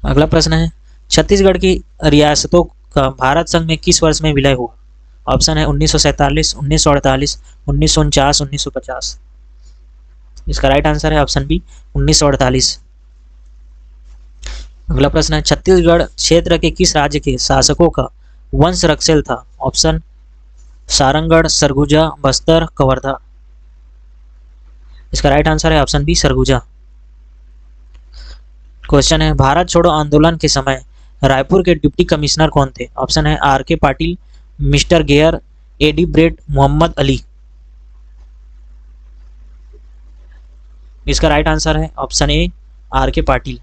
अगला प्रश्न है। छत्तीसगढ़ की रियासतों का भारत संघ में किस वर्ष में विलय हुआ? ऑप्शन है 1947, 1948, 1949, 1950। इसका राइट आंसर है ऑप्शन बी 1948। अगला प्रश्न है। छत्तीसगढ़ क्षेत्र के किस राज्य के शासकों का वंश रक्षेल था? ऑप्शन सारंगढ़, सरगुजा, बस्तर, कवर्धा। इसका राइट आंसर है ऑप्शन बी सरगुजा। क्वेश्चन है। भारत छोड़ो आंदोलन के समय रायपुर के डिप्टी कमिश्नर कौन थे? ऑप्शन है R K Patil, mister Gayer, Eddie Brade, Mohammad Ali. इसका राइट आंसर है option A R K Patil.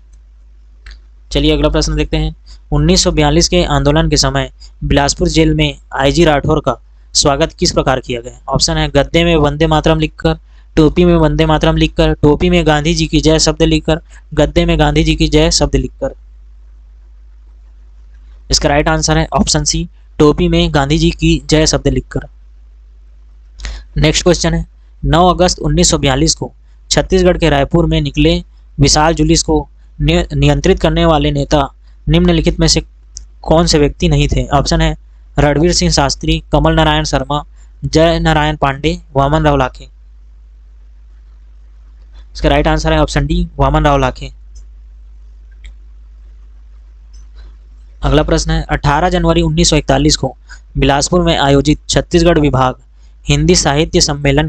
चलिए अगला प्रश्न देखते हैं। 1942 के आंदोलन के समय बिलासपुर जेल में आईजी राठौर का स्वागत किस प्रकार किया गया? ऑप्शन है गद्दे में वंदे मातरम लिखकर, टोपी में वंदे मातरम लिखकर, टोपी में गांधी जी की जय शब्द लिखकर, गद्दे में गांधी जी की जय शब्द लिखकर। इसका राइट आंसर है ऑप्शन सी टोपी में गांधी जी की जय शब्द लिखकर। नेक्स्ट क्वेश्चन है। 9 अगस्त 1942 को छत्तीसगढ़ के रायपुर में निकले विशाल जुलूस को नियंत्रित करने वाले नेता निम्नलिखित में से कौन से व्यक्ति नहीं थे? ऑप्शन है रणवीर सिंह शास्त्री, कमल नारायण शर्मा, जय नारायण पांडे, वामन राव लाखे। इसका राइट आंसर है ऑप्शन डी वामन राव लाखे। अगला प्रश्न है। 18 जनवरी 1941 को बिलासपुर में आयोजित छत्तीसगढ़ विभाग हिंदी साहित्य सम्मेलन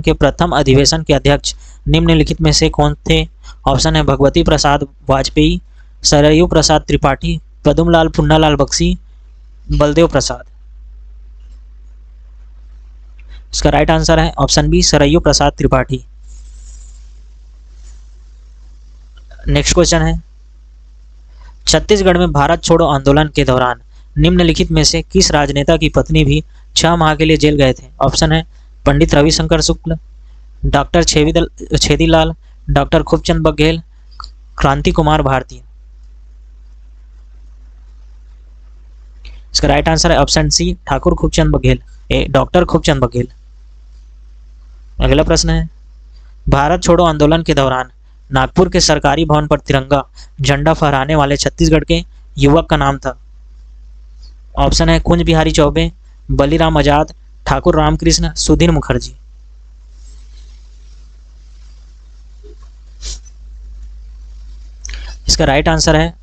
के प्रथम अधिवेशन के अध्यक्ष निम्नलिखित में से कौन थे? ऑप्शन है भगवती प्रसाद वाजपेयी, सरयू प्रसाद त्रिपाठी, पदुमलाल पुन्नालाल बख्शी, बलदेव प्रसाद। इसका राइट आंसर है option B Saryu Prasad Tripathi. Next question है। छत्तीसगढ़ में भारत छोड़ो आंदोलन के दौरान निम्नलिखित में से किस राजनेता की पत्नी भी 6 माह के लिए जेल गए थे? ऑप्शन है पंडित रविशंकर शुक्ल, डॉक्टर छेदीलाल, डॉक्टर खूबचंद बघेल, क्रांति कुमार भारती। इसका राइट आंसर है option C Thakur Khubchand Baghel, doctor Khubchand Baghel. अगला प्रश्न है, भारत छोड़ो आंदोलन के दौरान नागपुर के सरकारी भवन पर तिरंगा झंडा फहराने वाले छत्तीसगढ़ के युवक का नाम था। ऑप्शन है कुंज बिहारी चौबे, बलीराम आजाद, ठाकुर रामकृष्ण, सुधीर मुखर्जी। इसका राइट आंसर है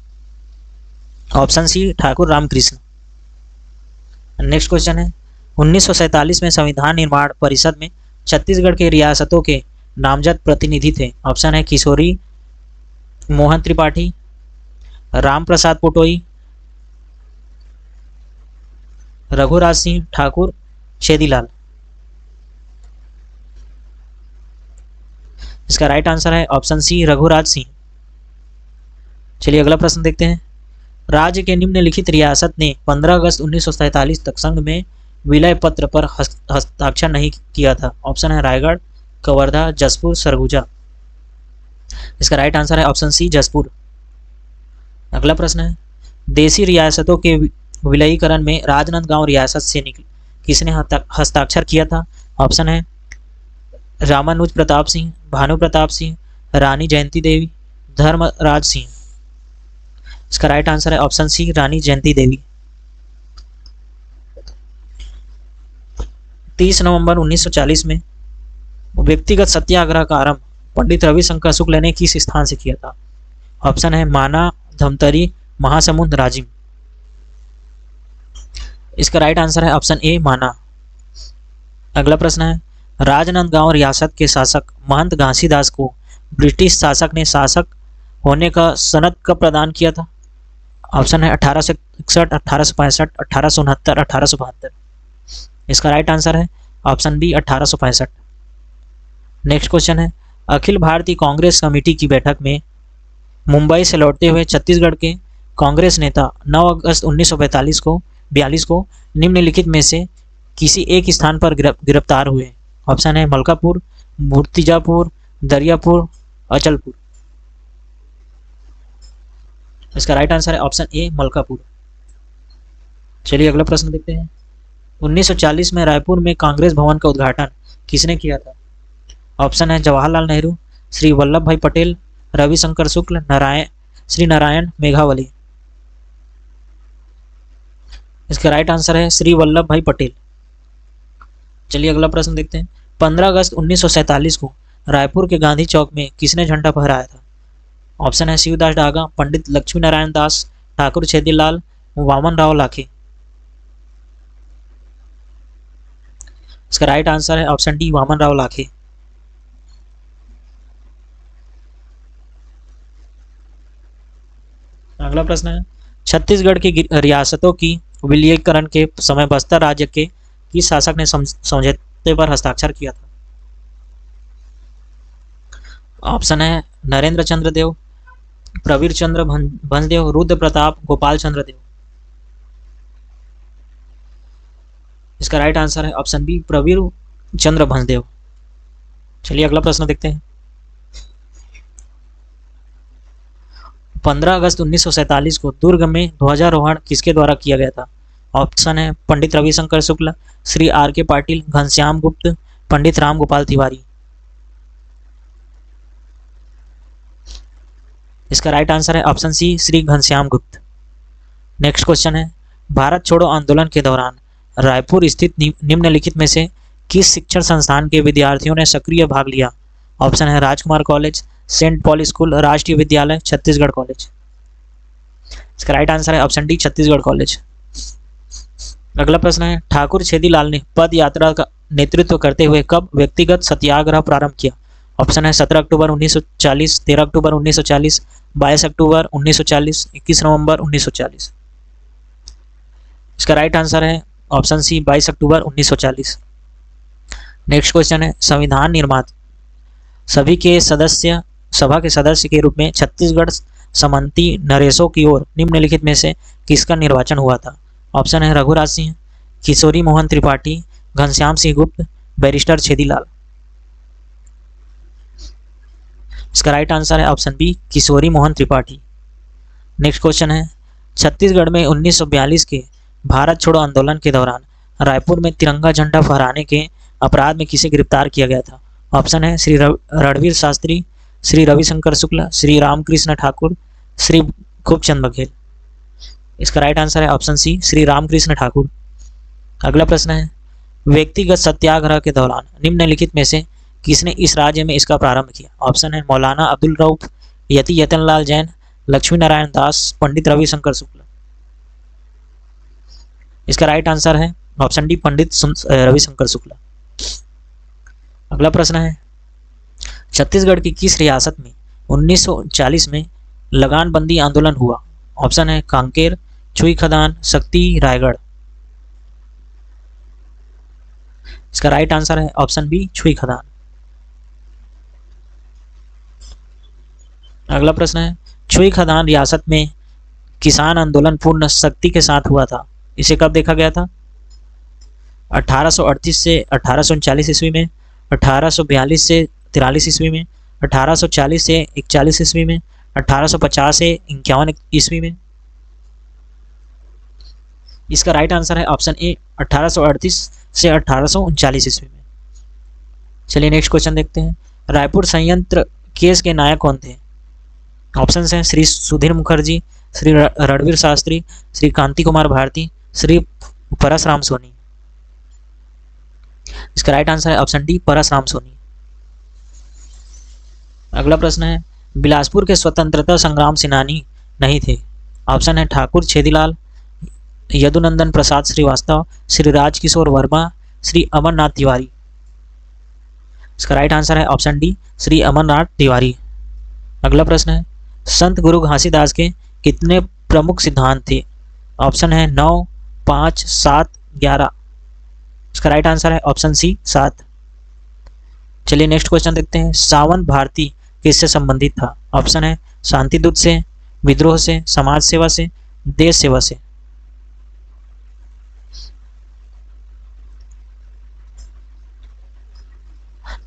option C, Thakur Ramakrishna. Next question है, 1947 में संविधान निर्माण परिषद में छत्तीसगढ़ के रियासतों के नामजद प्रतिनिधि थे। ऑप्शन है किशोरी मोहन त्रिपाठी, राम प्रसाद पोटोई, रघुराज सिंह ठाकुर, छेदीलाल। इसका राइट आंसर है ऑप्शन सी, रघुराज सिंह। चलिए अगला प्रश्न देखते हैं, राज्य के निम्नलिखित रियासत ने 15 अगस्त 1947 तक संघ में विलय पत्र पर हस्ताक्षर नहीं किया था। ऑप्शन है रायगढ़, कवर्धा, जसपुर, सरगुजा। इसका राइट आंसर है ऑप्शन सी, जसपुर। अगला प्रश्न है, देशी रियासतों के विलयीकरण में राजनांदगांव रियासत से किसने हस्ताक्षर किया था। ऑप्शन है रामानुज प्रताप सिंह, भानु प्रताप सिंह, रानी जयंती देवी, धर्मराज सिंह। इसका राइट आंसर है ऑप्शन सी, रानी जयंती देवी। 30 नवंबर 1940 में व्यक्तिगत सत्याग्रह का आरंभ पंडित रविशंकर शुक्ल ने किस स्थान से किया था। ऑप्शन है माना, धमतरी, महासमुंद, राजिम। इसका राइट आंसर है ऑप्शन ए, माना। अगला प्रश्न है, राजनांदगांव रियासत के शासक महंत घासीदास को ब्रिटिश शासक ने शासक होने का सनद कब प्रदान किया था। ऑप्शन है 1861, 1865, 1869, 1872। इसका राइट आंसर है ऑप्शन बी, 1865। नेक्स्ट क्वेश्चन है, अखिल भारतीय कांग्रेस कमेटी की बैठक में मुंबई से लौटते हुए छत्तीसगढ़ के कांग्रेस नेता 9 अगस्त 1942 को निम्नलिखित में से किसी एक स्थान पर गिरफ्तार हुए। ऑप्शन है मलकापुर, मूर्तिजापुर, दरियापुर, अचलपुर। इसका राइट आंसर है ऑप्शन ए, मलकापुर। चलिए अगला प्रश्न देखते हैं, 1940 में रायपुर में कांग्रेस भवन का उद्घाटन किसने किया था। ऑप्शन है जवाहरलाल नेहरू, श्री वल्लभ भाई पटेल, रविशंकर शुक्ल, श्री नारायण मेघावली। इसका राइट आंसर है श्री वल्लभ भाई पटेल। चलिए अगला प्रश्न देखते हैं, 15 अगस्त 1947 को रायपुर के गांधी चौक में किसने झंडा फहराया था। ऑप्शन है शिवदास डागा, पंडित लक्ष्मी नारायण दास, ठाकुर छेदीलाल, वामन राव लाखे। इसका राइट आंसर है ऑप्शन डी, वामन राव लाखे। अगला प्रश्न है, छत्तीसगढ़ की रियासतों की विलयीकरण के समय बस्तर राज्य के किस शासक ने समझौते पर हस्ताक्षर किया था। ऑप्शन है नरेंद्र चंद्र देव, प्रवीर चंद्र भंजदेव, रुद्र प्रताप, गोपाल चंद्र देव। इसका राइट आंसर है ऑप्शन बी, प्रवीर चंद्र भंजदेव। चलिए अगला प्रश्न देखते हैं, 15 अगस्त 1947 को दुर्ग में ध्वजारोहण किसके द्वारा किया गया था। ऑप्शन है पंडित रविशंकर शुक्ल, श्री आर के पाटिल, घनश्याम गुप्त, पंडित राम गोपाल तिवारी। इसका राइट आंसर है ऑप्शन सी, श्री घनश्याम गुप्त। नेक्स्ट क्वेश्चन है, भारत छोड़ो आंदोलन के दौरान रायपुर स्थित निम्नलिखित में से किस शिक्षण संस्थान के विद्यार्थियों ने सक्रिय भाग लिया। ऑप्शन है राजकुमार कॉलेज, सेंट पॉल स्कूल, राष्ट्रीय विद्यालय, छत्तीसगढ़ कॉलेज। इसका राइट आंसर है ऑप्शन डी, छत्तीसगढ़ कॉलेज। अगला प्रश्न है, ठाकुर छेदीलाल ने पद यात्रा का नेतृत्व करते हुए कब व्यक्तिगत सत्याग्रह प्रारंभ किया। ऑप्शन है 17 अक्टूबर 1940, 13 अक्टूबर 1940, 22 अक्टूबर 1940, 21 नवंबर 1940। इसका राइट आंसर है ऑप्शन सी, 22 अक्टूबर 1940। नेक्स्ट क्वेश्चन है, संविधान निर्माता सभा के सदस्य के रूप में छत्तीसगढ़ समंती नरेशों की ओर निम्नलिखित में से किसका निर्वाचन हुआ था। ऑप्शन है रघुराज सिंह, किशोरी मोहन त्रिपाठी, घनश्याम सिंह गुप्त, बैरिस्टर छेदीलाल। इसका राइट आंसर है ऑप्शन बी, किशोरी मोहन त्रिपाठी। नेक्स्ट क्वेश्चन है, छत्तीसगढ़ में 1942 के भारत छोड़ो आंदोलन के दौरान रायपुर में तिरंगा झंडा फहराने के अपराध में किसे गिरफ्तार किया गया था? ऑप्शन है श्री रणवीर शास्त्री, श्री रविशंकर शुक्ला, श्री रामकृष्ण ठाकुर, श्री खूबचंद बघेल। इसका राइट आंसर है ऑप्शन सी, श्री रामकृष्ण ठाकुर। अगला प्रश्न है, व्यक्तिगत सत्याग्रह के दौरान निम्नलिखित में से किसने इस राज्य में इसका प्रारंभ किया? ऑप्शन है मौलाना अब्दुल रऊफ, यति यतनलाल जैन, लक्ष्मी नारायण दास, पंडित रविशंकर शुक्ल। इसका राइट आंसर है ऑप्शन डी, पंडित रविशंकर शुक्ल। अगला प्रश्न है, छत्तीसगढ़ की किस रियासत में 1940 में लगानबंदी आंदोलन हुआ? ऑप्शन है कांकेर, छुई खदान, शक्ति, रायगढ़। इसका राइट आंसर है ऑप्शन बी, छुई खदान। अगला प्रश्न है, छुई खदान रियासत में किसान आंदोलन पूर्ण शक्ति के साथ हुआ था, इसे कब देखा गया था? 1838 से 1839 ईस्वी में, 1842 से 43 ईस्वी में, 1840 से 41 ईस्वी में, 1850 से 51 ईस्वी में। इसका राइट आंसर है ऑप्शन ए, 1838 से 1839 ईस्वी में। चलिए नेक्स्ट क्वेश्चन देखते हैं, रायपुर संयंत्र केस के नायक कौन थे? ऑप्शन हैं श्री सुधीर मुखर्जी, श्री रणवीर शास्त्री, श्री कांति कुमार भारती, श्री परसराम सोनी। इसका राइट आंसर है ऑप्शन डी, परसराम सोनी। अगला प्रश्न है, बिलासपुर के स्वतंत्रता संग्राम सेनानी नहीं थे? ऑप्शन है ठाकुर छेदीलाल, यदुनंदन प्रसाद श्रीवास्तव, श्री राजकिशोर वर्मा, श्री अमरनाथ तिवारी। इसका राइट आंसर है ऑप्शन डी, श्री अमरनाथ तिवारी। अगला प्रश्न है, संत गुरु घासीदास के कितने प्रमुख सिद्धांत थे? ऑप्शन है 9, 5, 7, 11। इसका राइट आंसर है ऑप्शन सी, 7। चलिए नेक्स्ट क्वेश्चन देखते हैं, सावंत भारती किससे संबंधित था? ऑप्शन है शांति दूत से, विद्रोह से, समाज सेवा से, देश सेवा से।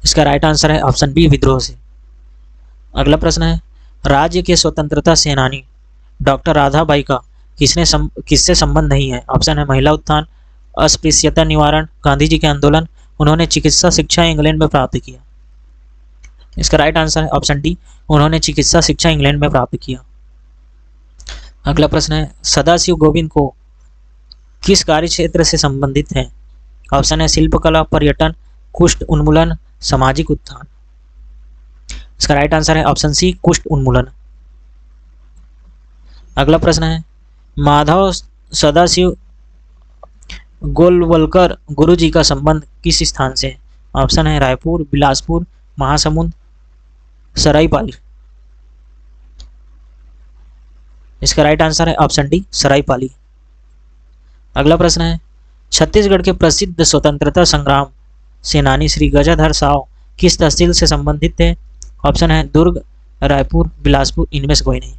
इसका राइट आंसर है ऑप्शन बी, विद्रोह से। अगला प्रश्न है, राज्य के स्वतंत्रता सेनानी डॉक्टर राधाबाई का किससे संबंध नहीं है? ऑप्शन है महिला उत्थान, अस्पृश्यता निवारण, गांधी जी के आंदोलन, उन्होंने चिकित्सा शिक्षा इंग्लैंड में प्राप्त किया। इसका राइट आंसर है ऑप्शन डी, उन्होंने चिकित्सा शिक्षा इंग्लैंड में प्राप्त किया। अगला प्रश्न है, सदाशिव गोविंद को किस कार्य क्षेत्र से संबंधित है? ऑप्शन है शिल्पकला, पर्यटन, कुष्ठ उन्मूलन, सामाजिक उत्थान। इसका राइट आंसर है ऑप्शन सी, कुष्ठ उन्मूलन। अगला प्रश्न है, माधव सदाशिव गोलवलकर गुरु जी का संबंध किस स्थान से है? ऑप्शन है रायपुर, बिलासपुर, महासमुंद, सरायपाली। इसका राइट आंसर है ऑप्शन डी, सरायपाली। अगला प्रश्न है, छत्तीसगढ़ के प्रसिद्ध स्वतंत्रता संग्राम सेनानी श्री गजाधर साव किस तहसील से संबंधित थे? ऑप्शन है दुर्ग, रायपुर, बिलासपुर, इनमें से कोई नहीं।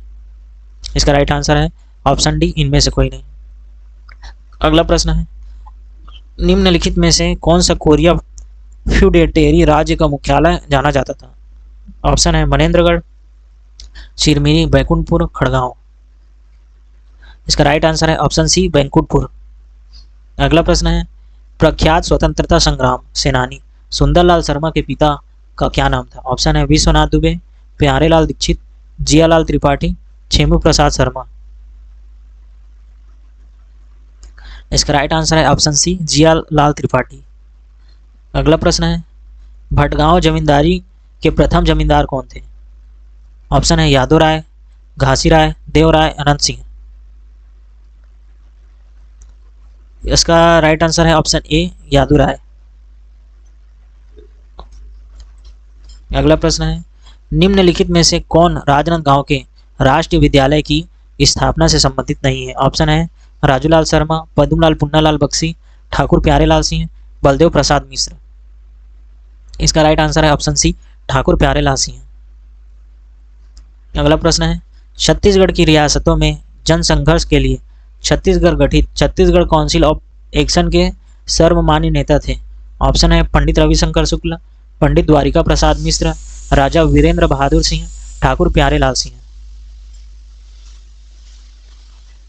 इसका राइट आंसर है ऑप्शन डी, इनमें से कोई नहीं। अगला प्रश्न है, निम्नलिखित में से कौन सा कोरिया फ्यूडेटरी राज्य का मुख्यालय जाना जाता था? ऑप्शन है मनेन्द्रगढ़, चिरमिरी, बैकुंठपुर, खड़गांव। इसका राइट आंसर है ऑप्शन सी, बैकुंठपुर। अगला प्रश्न है, प्रख्यात स्वतंत्रता संग्राम सेनानी सुंदरलाल शर्मा के पिता का क्या नाम था? ऑप्शन है विश्वनाथ दुबे, प्यारेलाल दीक्षित, जियालाल त्रिपाठी, छेमू प्रसाद शर्मा। इसका राइट आंसर है ऑप्शन सी, जियालाल त्रिपाठी। अगला प्रश्न है, भटगांव जमींदारी के प्रथम जमींदार कौन थे? ऑप्शन है यादव राय, घासी राय, देवराय, अनंत सिंह। इसका राइट आंसर है ऑप्शन ए, यादव राय। अगला प्रश्न है, निम्नलिखित में से कौन राजनांदगांव के राष्ट्रीय विद्यालय की स्थापना से संबंधित नहीं है? ऑप्शन है राजूलाल शर्मा, पद्मलाल पुन्नालाल बख्शी, ठाकुर प्यारेलाल सिंह, बलदेव प्रसाद मिश्र। इसका राइट आंसर है ऑप्शन सी, ठाकुर प्यारेलाल सिंह। अगला प्रश्न है, छत्तीसगढ़ की रियासतों में जन संघर्ष के लिए छत्तीसगढ़ गठित छत्तीसगढ़ काउंसिल ऑफ एक्शन के सर्वमान्य नेता थे? ऑप्शन है पंडित रविशंकर शुक्ल, पंडित द्वारिका प्रसाद मिश्र, राजा वीरेंद्र बहादुर सिंह, ठाकुर प्यारेलाल सिंह।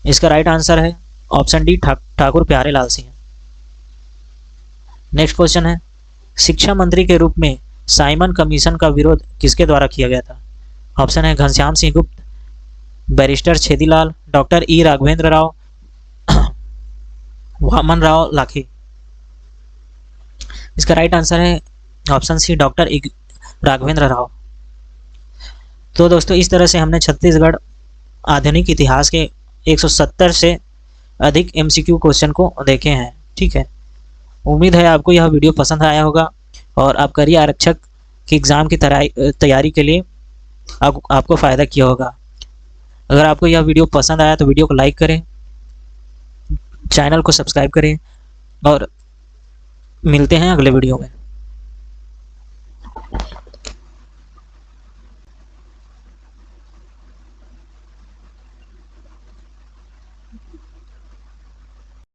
इसका राइट आंसर है option D, Thakur Pyarelal Singh. Next question है, शिक्षा मंत्री के रूप में साइमन कमीशन का विरोध किसके द्वारा किया गया था? ऑप्शन है घनश्याम सिंह गुप्त, बैरिस्टर छेदीलाल, डॉक्टर ई राघवेंद्र राव, वामन राव लाखे। इसका राइट आंसर है ऑप्शन सी, डॉक्टर ई राघवेंद्र राव। तो दोस्तों इस तरह से हमने छत्तीसगढ़ आधुनिक इतिहास के 170 से अधिक MCQ क्वेश्चन को देखे हैं। ठीक है, उम्मीद है आपको यह वीडियो पसंद आया होगा और आप करियर आरक्षक की एग्ज़ाम की तैयारी के लिए आपको फ़ायदा किया होगा। अगर आपको यह वीडियो पसंद आया तो वीडियो को लाइक करें, चैनल को सब्सक्राइब करें और मिलते हैं अगले वीडियो में।